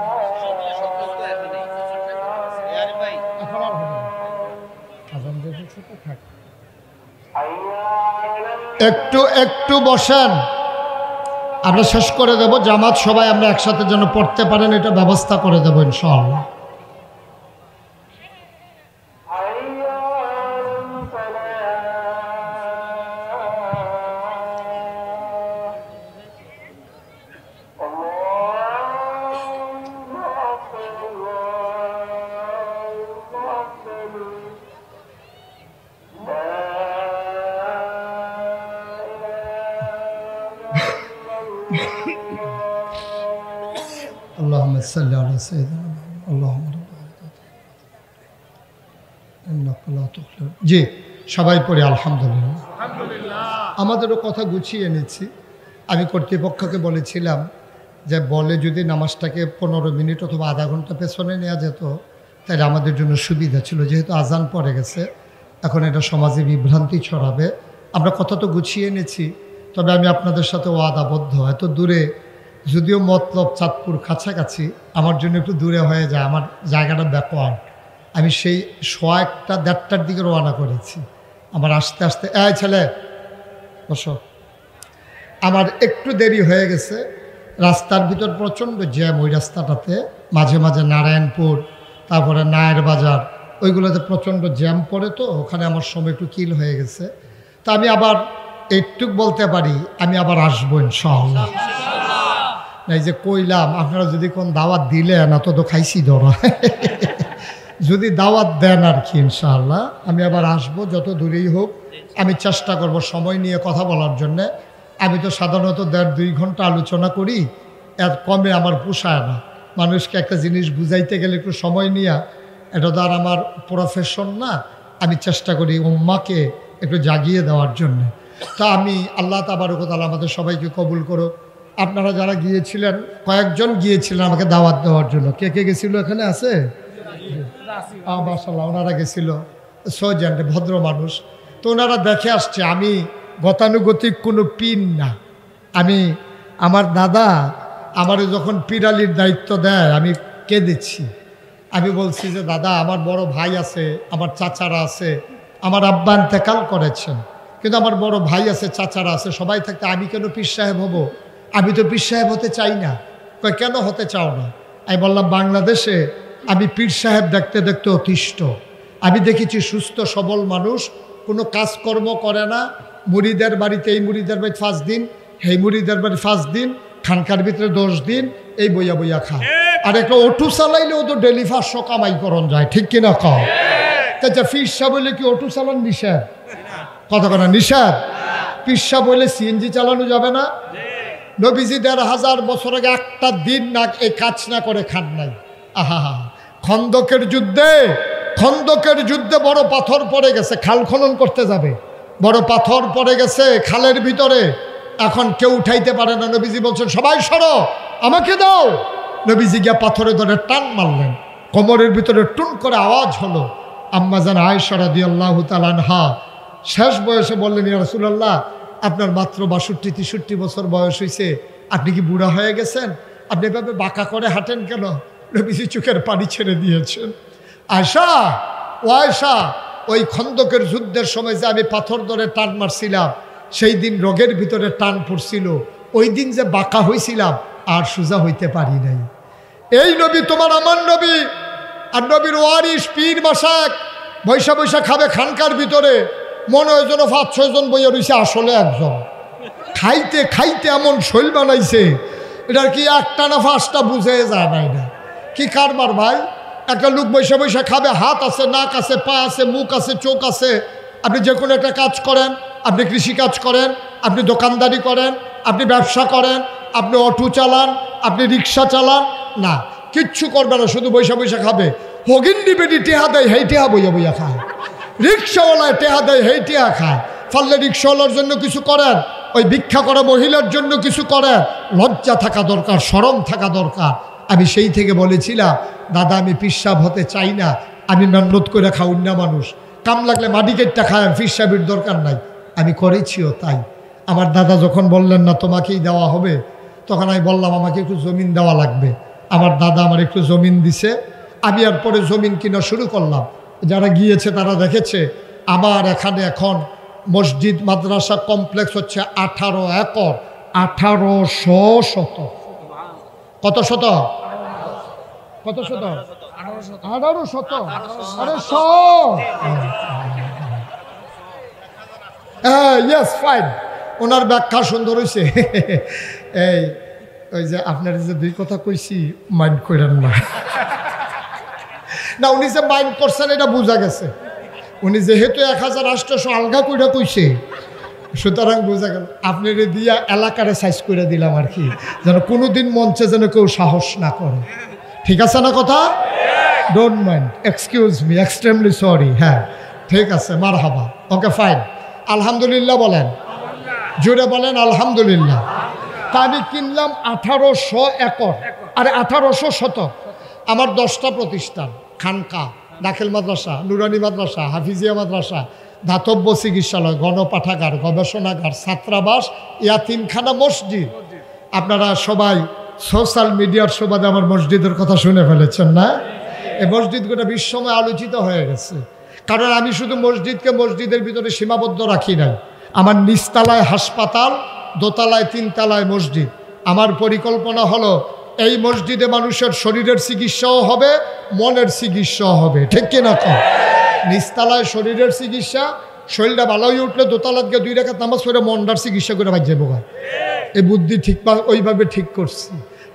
এখন আর হবে না, আজান দিয়ে ছোট থাক। একটু একটু বসেন, আমরা শেষ করে দেব। জামাত সবাই আমরা একসাথে যেন পড়তে পারেন, এটা ব্যবস্থা করে দেবো ইনশাআল্লাহ। اللهم صل على سيدنا محمد اللهم انك لا تخلف। জি, সবাই পড়ি আলহামদুলিল্লাহ। আমাদেরও কথা গুছিয়ে এনেছি। আমি কর্তৃপক্ষকে বলেছিলাম যে বলে যদি নামাজটাকে 15 মিনিট অথবা আধা ঘন্টা পেছনে নেওয়া যেত তাহলে আমাদের জন্য সুবিধা ছিল। যেহেতু আজান পড়ে গেছে, এখন এটা সমাজে বিভ্রান্তি ছড়াবে। আমরা কথা তো গুছিয়ে এনেছি, তবে আমি আপনাদের সাথে ওয়াদাবদ্ধ, এত দূরে যদিও মতলব চাঁদপুর কাছাকাছি, আমার জন্য একটু দূরে হয়ে যায়, আমার জায়গাটা ব্যাকওয়ার্ড। আমি সেই 1:30টার দিকে রওনা করেছি। আমার আস্তে আস্তে ছেলে বসো, আমার একটু দেরি হয়ে গেছে। রাস্তার ভিতর প্রচণ্ড জ্যাম, ওই রাস্তাটাতে মাঝে মাঝে নারায়ণপুর, তারপরে নায়ের বাজার, ওইগুলোতে প্রচণ্ড জ্যাম পড়ে, তো ওখানে আমার সময় একটু কিল হয়ে গেছে। তা আমি আবার একটু বলতে পারি আমি আবার আসবো ইনশাআল্লাহ। এই যে কইলাম, আপনারা যদি কোন দাওয়াত দিলেন, অত তো খাইছি ধরা, যদি দাওয়াত দেন আর কি, ইনশাআল্লাহ আমি আবার আসবো, যত দূরেই হোক। আমি চেষ্টা করব সময় নিয়ে কথা বলার জন্যে। আমি তো সাধারণত 1.5-2 ঘন্টা আলোচনা করি, এর কমে আমার পোষায় না। মানুষকে একটা জিনিস বুঝাইতে গেলে একটু সময় নিয়ে, এটা তো আর আমার প্রফেশন না। আমি চেষ্টা করি উম্মাকে একটু জাগিয়ে দেওয়ার জন্য। তা আমি আল্লাহ তাবারক ওয়া তাআলা আমাদের সবাইকে কবুল করো। আপনারা যারা গিয়েছিলেন, কয়েকজন গিয়েছিলেন আমাকে দাওয়াত দেওয়ার জন্য। কে কে গেছিল এখানে আছে? মাশাআল্লাহ, ওনারা গেছিল, সৌজন্যে ভদ্র মানুষ। তো ওনারা দেখে আসছে আমি গতানুগতিক কোনো পীর না। আমার দাদা আমার যখন পীরালির দায়িত্ব দেয় আমি কেঁদেছি। আমি বলছি যে দাদা, আমার বড় ভাই আছে, আমার চাচারা আছে, আমার আব্বা ইন্তেকাল করেছেন, কিন্তু আমার বড় ভাই আছে, চাচারা আছে, সবাই থাকতে আমি কেন পীর সাহেব হব? আমি তো পীর সাহেব হতে চাই না। কয় কেন হতে চাও না? আমি বললাম বাংলাদেশে আমি পীর সাহেব দেখতে দেখতে অতিষ্ঠ। আমি দেখেছি সুস্থ সবল মানুষ কোনো কাজকর্ম করে না, মুরিদের বাড়িতে এই মুরিদের বাড়িতে 5 দিন, এই মুরিদের বাড়ি 5 দিন, খানকার ভিতরে 10 দিন, এই বইয়া বইয়া খায়। আর একটা অটো চালাইলেও তো ডেলি 500 কামাই করন যায়, ঠিক কিনা কও? তা পীর সাহেব বলে কি অটো চালান নিষেধ? কথা কথা নিষেধ? পীর সাহেব বলে সিএনজি চালানো যাবে না? নবীজি 1500 বছর আগে একটা দিন না এই কাজ না করে খান নাই। আহা, খন্দকের যুদ্ধে বড় পাথর পড়ে গেছে, খাল খনন করতে যাবে, বড় পাথর পড়ে গেছে খালের ভিতরে, এখন কেউ উঠাইতে পারে না। নবীজি বলছেন সবাই সরো, আমাকে দাও। নবীজি গিয়া পাথরে ধরে টান মারলেন, কোমরের ভিতরে টুন করে আওয়াজ হলো। আম্মা জান আয়েশা রাদিয়াল্লাহু তাআলা আনহা শেষ বয়সে বললেন, ইয়া রাসূলুল্লাহ, আপনার মাত্র 62-63 বছর বয়স হয়েছে, আপনি কি বুড়া হয়ে গেছেন? আপনি এভাবে বাঁকা করে হাঁটেন কেন? নবীজি চোখের পানি ছেড়ে দিয়েছেন। আয়েশা, ও আয়েশা, ওই খন্দকের যুদ্ধের সময় যে আমি পাথর ধরে টান মারছিলাম, সেই দিন রোগের ভিতরে টান পড়ছিল, ওই দিন যে বাঁকা হয়েছিলাম আর সোজা হইতে পারি নাই। এই নবী তোমার আমার নবী, আর নবীর ওয়ারিস পীর মাসাক বৈশা বৈশা খাবে খানকার ভিতরে, মনে হয় যেন 5-6 জন বইয়া রয়েছে, আসলে একজন। খাইতে খাইতে এমন শৈল বানাইছে, এটার কি একটা না 5টা বুঝে যায় না। এটা কি কারবার ভাই? একটা লোক বৈশা বৈশা খাবে, হাত আছে, নাক আছে, পা আছে, মুখ আছে, চোখ আছে। আপনি যে কোনো একটা কাজ করেন, আপনি কৃষিকাজ করেন, আপনি দোকানদারি করেন, আপনি ব্যবসা করেন, আপনি অটো চালান, আপনি রিক্সা চালান, না কিচ্ছু করবে না, শুধু বৈশা বৈশা খাবে। হগিন্ডি বেটি টেহা দেয়, হেই টেহা বইয়া বইয়া খায়। রিক্সাওয়ালায় টেহা দেয়, হেই টেহা খায়। ফলে রিক্সাওয়ালার জন্য কিছু করেন, ওই ভিক্ষা করা মহিলার জন্য কিছু করেন। লজ্জা থাকা দরকার, শরম থাকা দরকার। আমি সেই থেকে বলেছিলাম, দাদা আমি পীর সাহেব হতে চাই না, আমি মেহনত করে খাউন না মানুষ, কাম লাগলে মাডিকেটটা খায়, পীর সাহেবের দরকার নাই। আমি করেছিও তাই। আমার দাদা যখন বললেন না তোমাকেই দেওয়া হবে, তখন আমি বললাম আমাকে একটু জমিন দেওয়া লাগবে। আমার দাদা আমার একটু জমিন দিছে, আমি আর পরে জমিন কিনা শুরু করলাম। যারা গিয়েছে তারা দেখেছে আমার এখানে এখন মসজিদ মাদ্রাসা কমপ্লেক্স হচ্ছে 18 একর, 1800 শতক। কত শতক? কত শতক? 18 শতক। আরে 100। হ্যাঁ, ইয়েস, ফাইন। ওনার ব্যাখ্যা সুন্দর হয়েছে। এই ওই যে আপনার যে 2 কথা কইছি, মাইন্ড করেন না। না, উনি যে মাইন্ড করছেন এটা বোঝা গেছে। উনি যেহেতু 1800 আলগা কইরা কইছে, সুতরাং বোঝা গেল। আপনার দিয়া এলাকারে সাইজ করে দিলাম আর কি, যেন কোনোদিন মঞ্চে যেন কেউ সাহস না করে। ঠিক আছে না কথা? Don't mind, excuse me, extremely sorry. হ্যাঁ ঠিক আছে, মারহাবা, ওকে ফাইন। আলহামদুলিল্লাহ বলেন, জোরে বলেন আলহামদুলিল্লাহ। তা আমি কিনলাম 1800 একর, আরে 1800 শতক। আমার 10টা প্রতিষ্ঠান, খানকা, দাখিল মাদ্রাসা, নুরানি মাদ্রাসা, হাফিজিয়া মাদ্রাসা, ধাতব্য চিকিৎসালয়, গণপাঠাগার, গবেষণাগার, ছাত্রাবাস, ইয়াতিমখানা, মসজিদ। আপনারা সবাই সোশ্যাল মিডিয়ার সুবাদে আমার মসজিদের কথা শুনে ফেলেছেন না? এই মসজিদগুলো বিশ্বময় আলোচিত হয়ে গেছে, কারণ আমি শুধু মসজিদকে মসজিদের ভিতরে সীমাবদ্ধ রাখি নাই। আমার নিচতলায় হাসপাতাল, দোতলায় 3 তলায় মসজিদ। আমার পরিকল্পনা হলো এই মসজিদে মানুষের শরীরের চিকিৎসাও হবে, মনের চিকিৎসাও হবে, ঠিক কিনা কম? নিচতলায় শরীরের চিকিৎসা, শরীরটা ভালো হয়ে উঠলে দোতলাত গিয়ে 2 রাকাত নামাজ পড়ে মনটার চিকিৎসা করে বাদ যাবো। এই বুদ্ধি ঠিক ওইভাবে ঠিক করছি।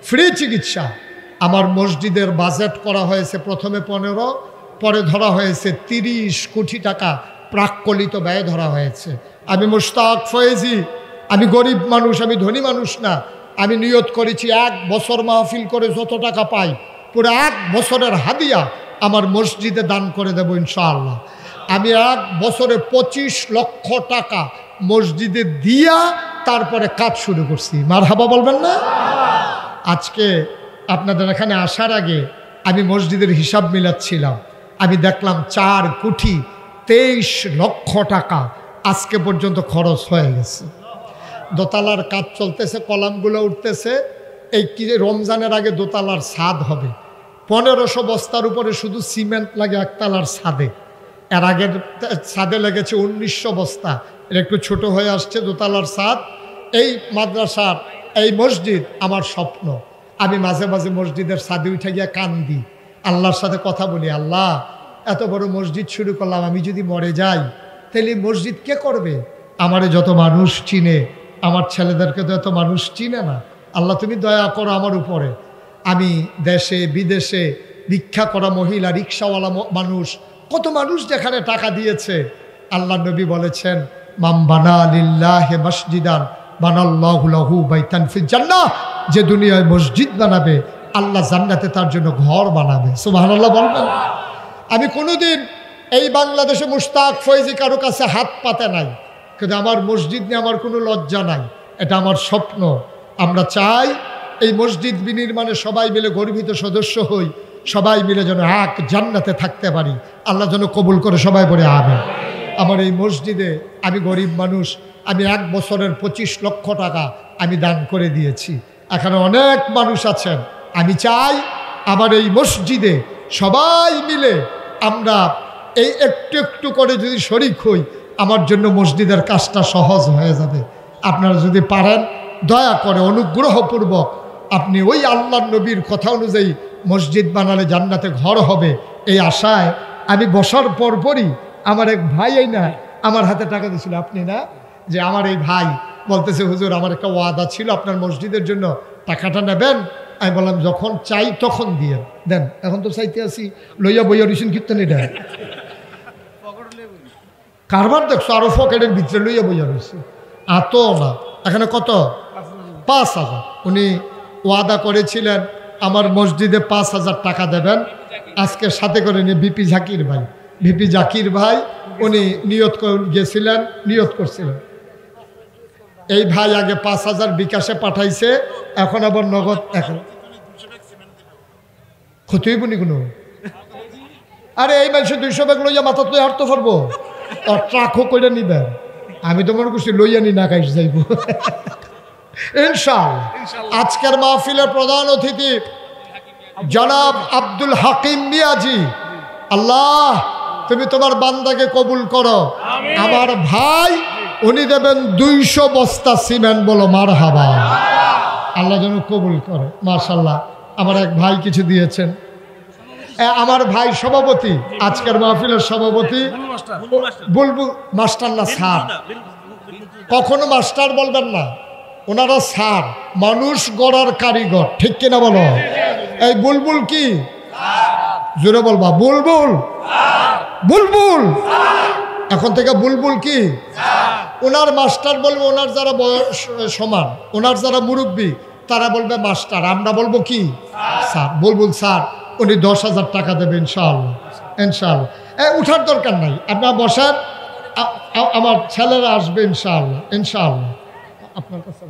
ফ্রি চিকিৎসা। আমার মসজিদের বাজেট করা হয়েছে প্রথমে 15, পরে ধরা হয়েছে 30 কোটি টাকা প্রাক্কলিত ব্যয় ধরা হয়েছে। আমি মুশতাক ফয়েজি আমি গরিব মানুষ, আমি ধনী মানুষ না। আমি নিয়ত করেছি 1 বছর মাহফিল করে যত টাকা পাই পুরো 1 বছরের হাদিয়া আমার মসজিদে দান করে দেব ইনশাআল্লাহ। আমি 1 বছরে 25 লক্ষ টাকা মসজিদে দিয়া তারপরে কাজ শুরু করছি। মারহাবা বলবেন না? আজকে আপনাদের এখানে আসার আগে আমি মসজিদের হিসাব মিলাচ্ছিলাম, আমি দেখলাম 4 কোটি 23 লক্ষ টাকা আজকে পর্যন্ত খরচ হয়ে গেছে। দোতলার কাজ চলতেছে, কলামগুলো উঠতেছে। এই কি রমজানের আগে দোতলার ছাদ হবে। 1500 বস্তার উপরে শুধু সিমেন্ট লাগে একতলার ছাদে। এর আগের ছাদে লেগেছে 1900 বস্তা। এটা একটু ছোট হয়ে আসছে দোতলার ছাদ। এই মাদ্রাসার এই মসজিদ আমার স্বপ্ন। আমি মাঝে মাঝে মসজিদের ছাদে উঠে গিয়ে কান্দি, আল্লাহর সাথে কথা বলি, আল্লাহ এত বড় মসজিদ শুরু করলাম, আমি যদি মরে যাই তাহলে মসজিদ কে করবে? আমারে যত মানুষ চিনে, আমার ছেলেদেরকে তো এত মানুষ চিনে না। আল্লাহ তুমি দয়া করো আমার উপরে। আমি দেশে বিদেশে ভিক্ষা করা মহিলা, রিক্সাওয়ালা মানুষ, কত মানুষ যেখানে টাকা দিয়েছে। আল্লাহ নবী বলেছেন, মাম বানা লিল্লাহি মসজিদান বানাল্লাহু লাহু বাইতান ফিল জান্নাহ, যে দুনিয়ায় মসজিদ বানাবে আল্লাহ জান্নাতে তার জন্য ঘর বানাবে। সুবহানাল্লাহ বলবেন? আমি কোনোদিন এই বাংলাদেশে মুশতাক ফয়জি কারো কাছে হাত পাতে নাই, কিন্তু আমার মসজিদ নিয়ে আমার কোনো লজ্জা নাই। এটা আমার স্বপ্ন। আমরা চাই এই মসজিদ বিনির্মাণে সবাই মিলে গর্বিত সদস্য হই, সবাই মিলে যেন এক জান্নাতে থাকতে পারি। আল্লাহ যেন কবুল করে সবাই বলে আমিন। আমার এই মসজিদে, আমি গরিব মানুষ, আমি 1 বছরের 25 লক্ষ টাকা আমি দান করে দিয়েছি। এখানে অনেক মানুষ আছেন। আমি চাই আমার এই মসজিদে সবাই মিলে আমরা এই একটু একটু করে যদি শরিক হই, আমার জন্য মসজিদের কাজটা সহজ হয়ে যাবে। আপনারা যদি পারেন, দয়া করে অনুগ্রহপূর্বক আপনি ওই আল্লাহর নবীর কথা অনুযায়ী মসজিদ বানালে জান্নাতে ঘর হবে, এই আশায় আমি বসার পরপরই আমার এক ভাই এই না আমার হাতে টাকা দিয়েছিল, আপনি না, যে আমার এই ভাই বলতেছে, হুজুর আমার একটা ওয়াদা ছিল আপনার মসজিদের জন্য, টাকাটা নেবেন? আমি বললাম যখন চাই তখন দিয়ে দেন, এখন তো চাইতে আসি লইয়া বইয়া রিসিন কীর্তনী দেন। কারবার দেখছো আরো পকেটের ভিতরে লইয়া বইয়া রয়েছে। এত না, এখানে কত? 5000। উনি ওয়াদা করেছিলেন আমার মসজিদে 5000 টাকা দেবেন। আজকে সাথে করে নিয়ে ভিপি জাকির ভাই, ভিপি জাকির ভাই উনি নিয়ত গেছিলেন, নিয়ত করছিলেন। এই ভাই আগে 5000 বিকাশে পাঠাইছে, এখন আবার নগদ। এখন ক্ষতি বনি কোনো, আরে এই মানুষের 200 ব্যাগ লইয়া মাথা তুই হাঁটতে পারবো? ট্রাকও করে নিবেন। আমি তো মনে করছি লইয়া নি না খাইস যাইব ইনশাআল্লাহ। আজকের মাহফিলের প্রধান অতিথি জনাব আব্দুল হাকিম মিয়াজি, আল্লাহ তুমি তোমার বান্দাকে কবুল করো। আমার ভাই উনি দেবেন 200 বস্তা সিমেন্ট, বলো মারহাবা। আল্লাহ যেন কবুল করে। মাশাআল্লাহ, আমার এক ভাই কিছু দিয়েছেন। আমার ভাই সভাপতি, আজকের মাহফিলের সভাপতি বুলবুল মাস্টার, না স্যার, কখনো মাস্টার বলবেন না, ওনারা স্যার, মানুষ গড়ার কারিগর, ঠিক কিনা বলো? এই বুলবুল কি জোরে বলবা? বুলবুল, বুলবুল, এখন থেকে বুলবুল কি? ওনার মাস্টার বলবে ওনার যারা বয়স সমান, ওনার যারা মুরব্বী তারা বলবে মাস্টার, আমরা বলবো কি? স্যার। বুলবুল স্যার উনি 10,000 টাকা দেবে ইনশাআল্লাহ, ইনশাআল্লাহ। উঠার দরকার নাই, আপনার বসার, আমার ছেলেরা আসবে ইনশাআল্লাহ, ইনশাআল্লাহ। আপনার কাছে